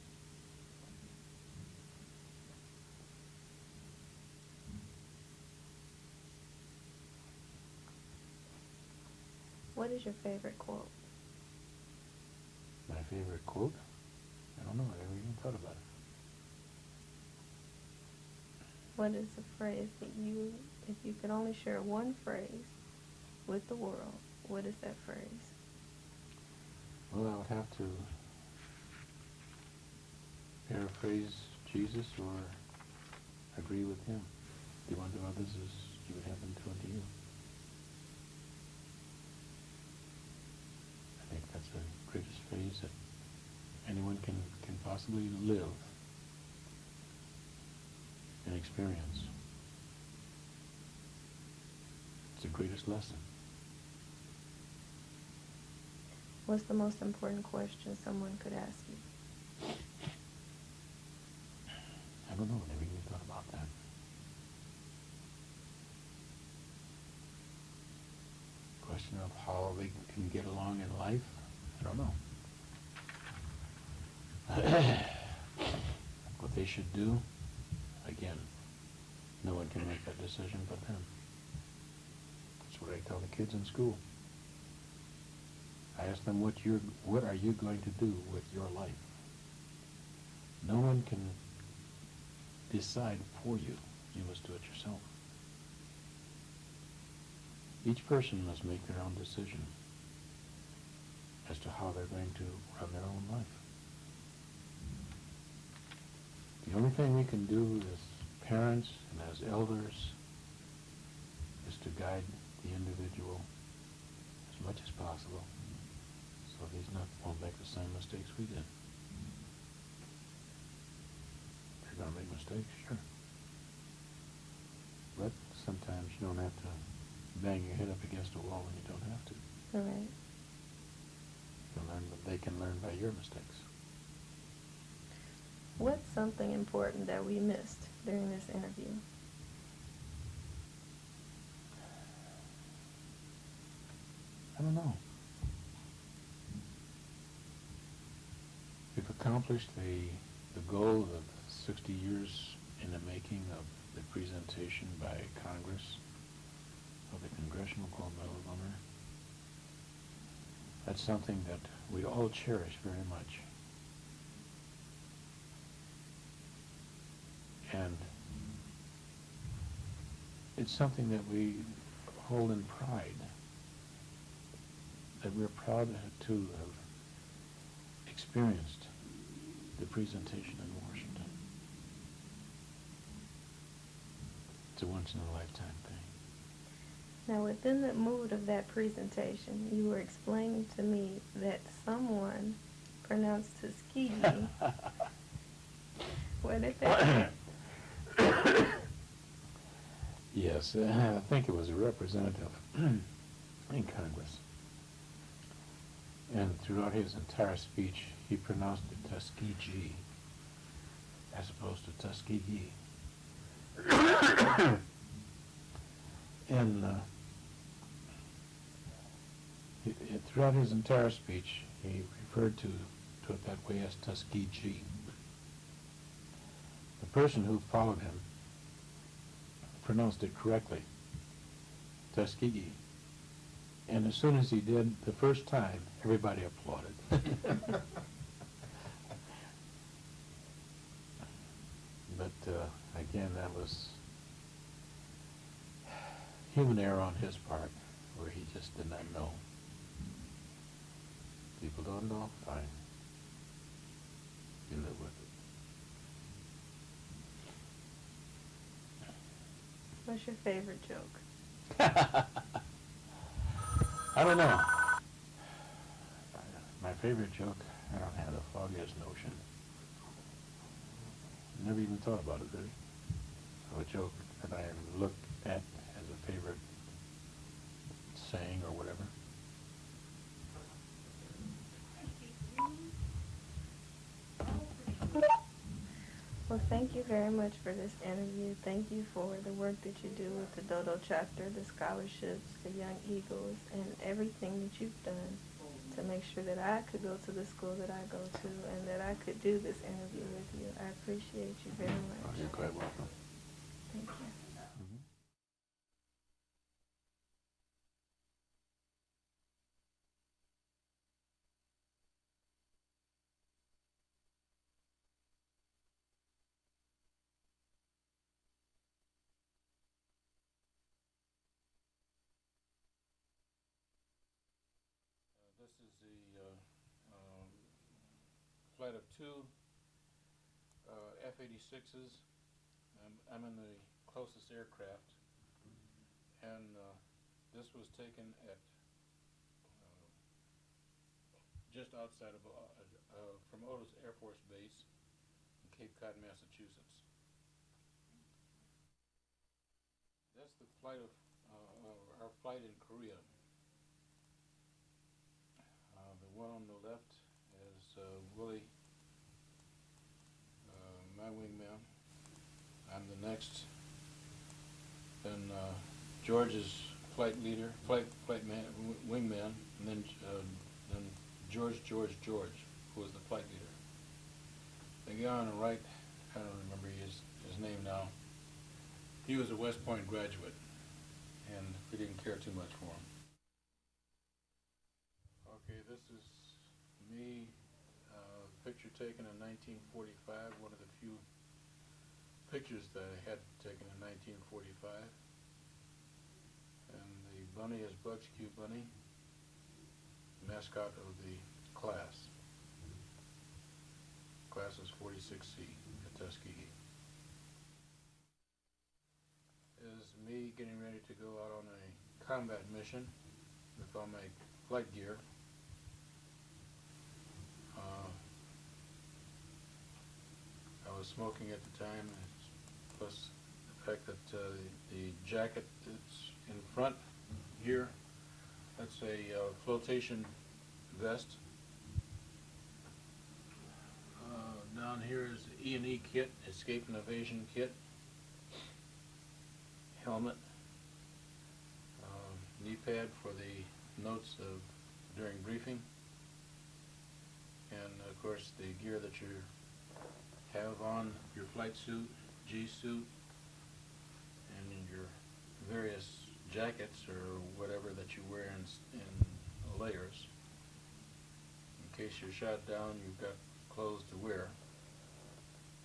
What is your favorite quote? My favorite quote? I don't know. I never even thought about it. What is a phrase that if you could only share one phrase with the world, what is that phrase? Well, I would have to paraphrase Jesus or agree with him. Do unto others as you would have them do unto you. I think that's the greatest phrase that anyone can possibly live and experience. It's the greatest lesson. What's the most important question someone could ask you? I don't know. I never even thought about that. Question of how they can get along in life? I don't know. What they should do? Again, no one can make that decision but them. That's what I tell the kids in school. I ask them, what are you going to do with your life? No one can decide for you. You must do it yourself. Each person must make their own decision as to how they're going to run their own life. The only thing we can do as parents and as elders is to guide the individual as much as possible so he's won't make the same mistakes we did. They're going to make mistakes, sure. But sometimes you don't have to bang your head up against a wall when you don't have to. All right. They can learn by your mistakes. What's something important that we missed during this interview? I don't know. We've accomplished the goal of 60 years in the making of the presentation by Congress of the Congressional Gold Medal winner. That's something that we all cherish very much. And it's something that we hold in pride, that we're proud to have experienced the presentation in Washington. It's a once-in-a-lifetime thing. Now, within the mood of that presentation, you were explaining to me that someone pronounced Tuskegee. What did that mean? Yes, I think it was a representative in Congress. And throughout his entire speech, he pronounced it Tuskegee as opposed to Tuskegee. And throughout his entire speech, he referred to it that way as Tuskegee. The person who followed him pronounced it correctly, Tuskegee. And as soon as he did, the first time, everybody applauded. But But again, that was human error on his part, where he just did not know. People don't know, fine. You live with What's your favorite joke? it. I don't know. My favorite joke, I don't have the foggiest notion. Never even thought about it, really. Of a joke that I look at as a favorite saying or whatever. Well, thank you very much for this interview. Thank you for the work that you do with the Dodo chapter, the scholarships, the Young Eagles, and everything that you've done to make sure that I could go to the school that I go to and that I could do this interview with you. I appreciate you very Oh, much. you're quite welcome. Thank you. Mhm. This is the flight of two F-86s. I'm in the closest aircraft, and this was taken at just outside of from Otis Air Force Base in Cape Cod, Massachusetts. That's the flight of our flight in Korea. The one on the left is Willie, my wingman. I'm the next. Then George's flight leader, wingman, and then George, who was the flight leader. The guy on the right, I don't remember his name now. He was a West Point graduate, and we didn't care too much for him. Okay, this is me, picture taken in 1945, one of the few pictures that I had taken in 1945. And the bunny is Bugs Q Bunny, mascot of the class. Class is 46C at Tuskegee. Is me getting ready to go out on a combat mission with all my flight gear. I was smoking at the time, plus the fact that the jacket that's in front here, that's a flotation vest. Down here is the E&E kit, escape and evasion kit, helmet, knee pad for the notes of during briefing, and of course the gear that you have on your flight suit, G suit, and your various jackets or whatever that you wear in layers. In case you're shot down, you've got clothes to wear,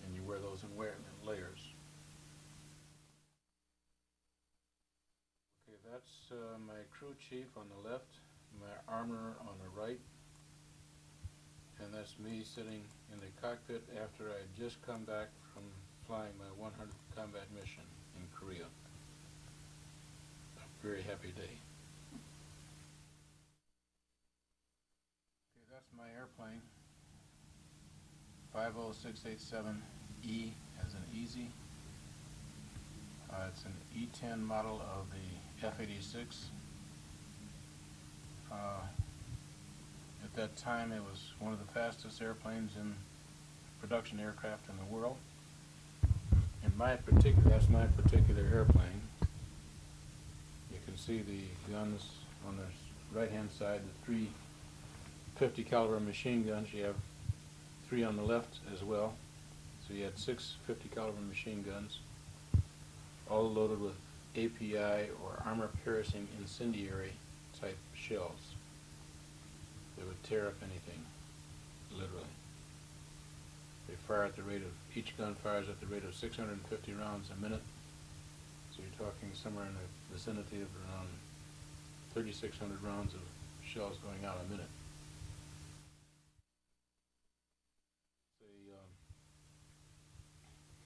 and you wear those in layers. Okay, that's my crew chief on the left, my armorer on the right, and that's me sitting in the cockpit after I had just come back from flying my 100th combat mission in Korea. A very happy day. Okay, that's my airplane. 50687E as an easy. It's an E10 model of the F-86. At that time, it was one of the fastest airplanes in production aircraft in the world. That's my particular airplane. You can see the guns on the right-hand side, the 3 50 caliber machine guns. You have 3 on the left as well. So you had 6 50 caliber machine guns, all loaded with API or armor-piercing incendiary type shells that would tear up anything, literally. They fire at the rate of, each gun fires at the rate of 650 rounds a minute. So you're talking somewhere in the vicinity of around 3,600 rounds of shells going out a minute.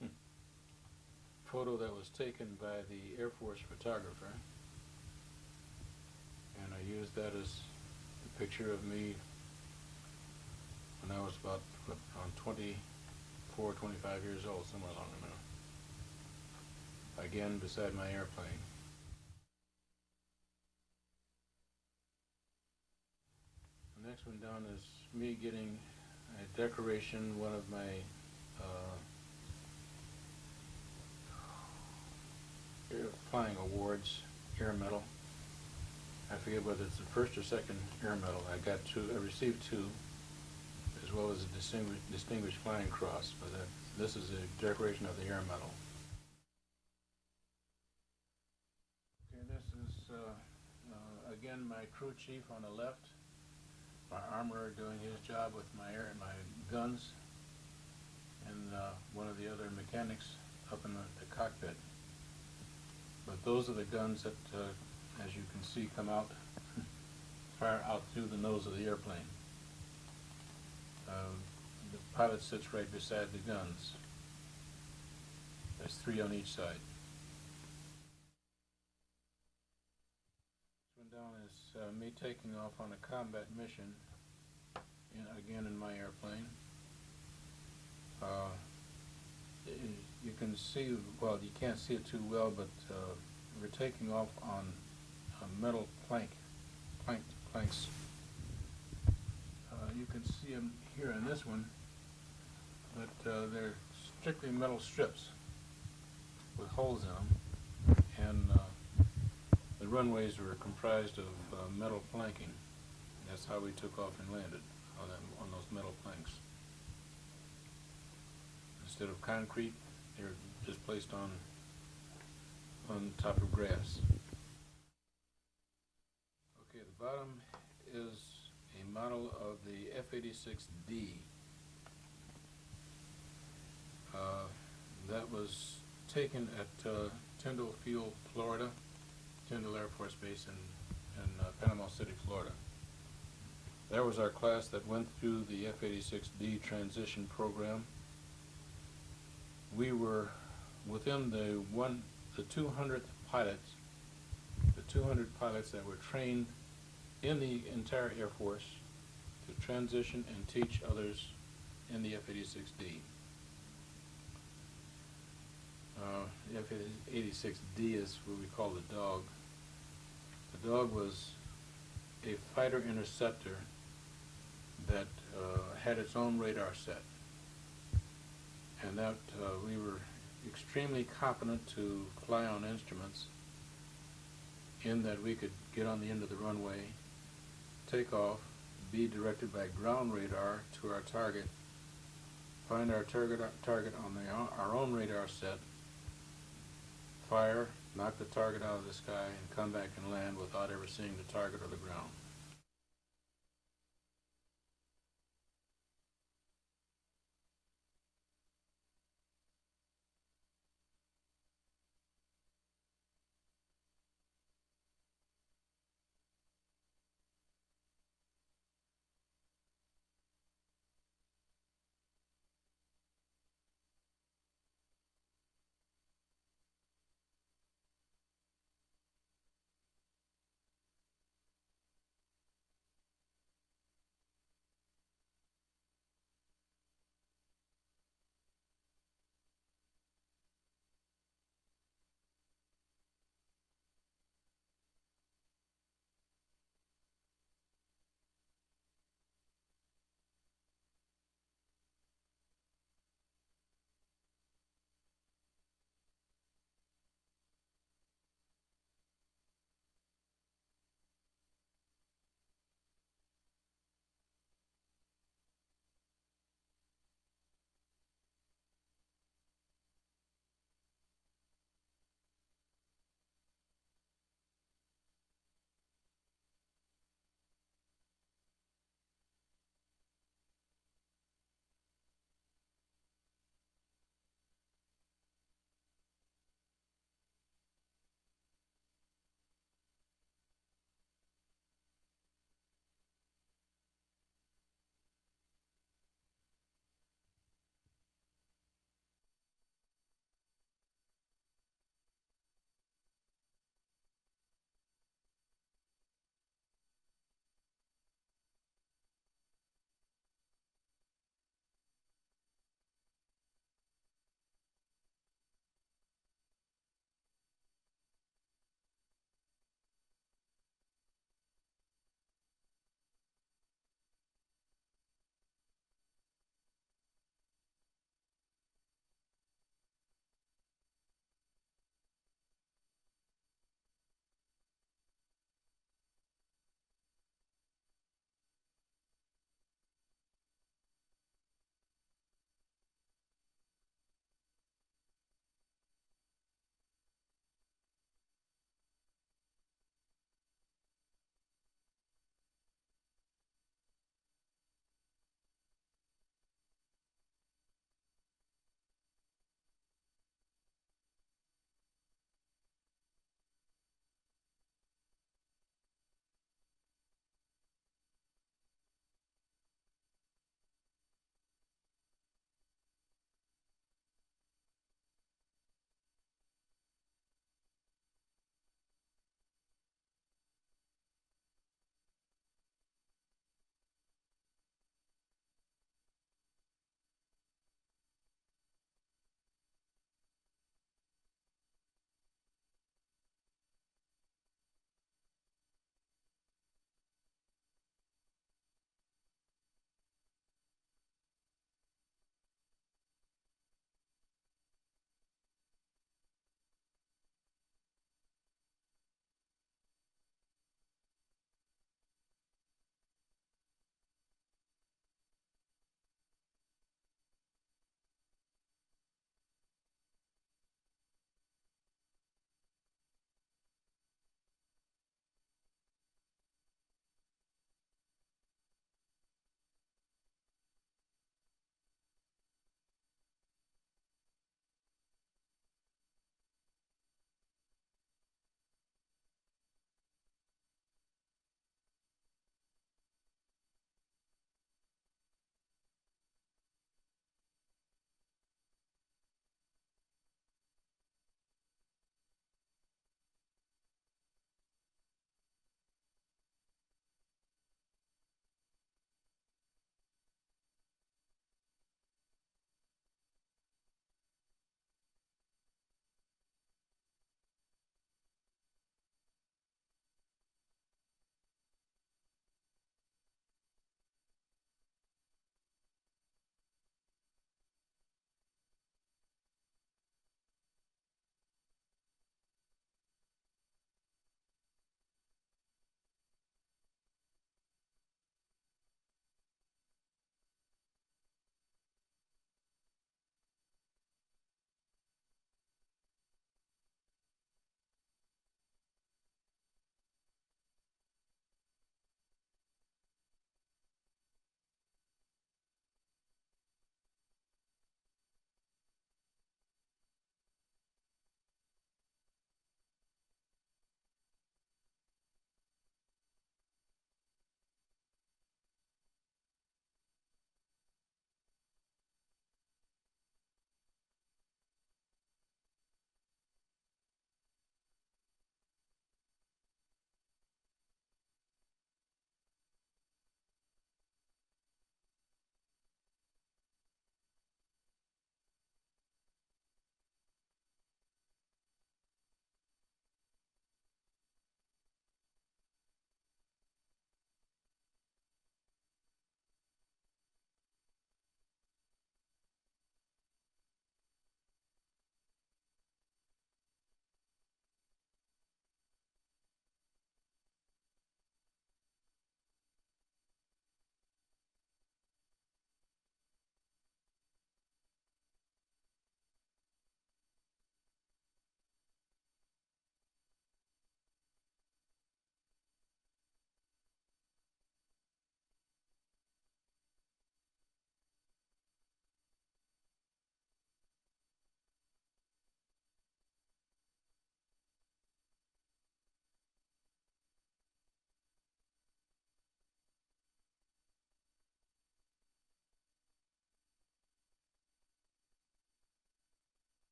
It's a photo that was taken by the Air Force photographer, and I used that as the picture of me when I was about on 24, 25 years old, somewhere along in there. Again, beside my airplane. The next one down is me getting a decoration, one of my flying awards, air medal. I forget whether it's the first or second air medal. I received two, as well as a distinguished flying cross. But this is a decoration of the air medal. Okay, this is again my crew chief on the left, my armorer doing his job with my guns, and one of the other mechanics up in the cockpit. But those are the guns that, as you can see, come out, fire out through the nose of the airplane. The pilot sits right beside the guns. There's 3 on each side. This one down is me taking off on a combat mission, again in my airplane. You can see, well, you can't see it too well, but we're taking off on metal planks. You can see them here in this one, but they're strictly metal strips with holes in them, and the runways were comprised of metal planking. That's how we took off and landed on those metal planks. Instead of concrete, they were just placed on top of grass. Okay, the bottom is a model of the F-86D. That was taken at Tyndall Field, Florida, Tyndall Air Force Base in Panama City, Florida. That was our class that went through the F-86D transition program. We were within the 200th pilots, the 200 pilots that were trained in the entire Air Force to transition and teach others in the F-86D. The F-86D is what we call the dog. The dog was a fighter interceptor that had its own radar set, and that we were extremely competent to fly on instruments, in that we could get on the end of the runway, take off, be directed by ground radar to our target, find our target on our own radar set, fire, knock the target out of the sky, and come back and land without ever seeing the target or the ground.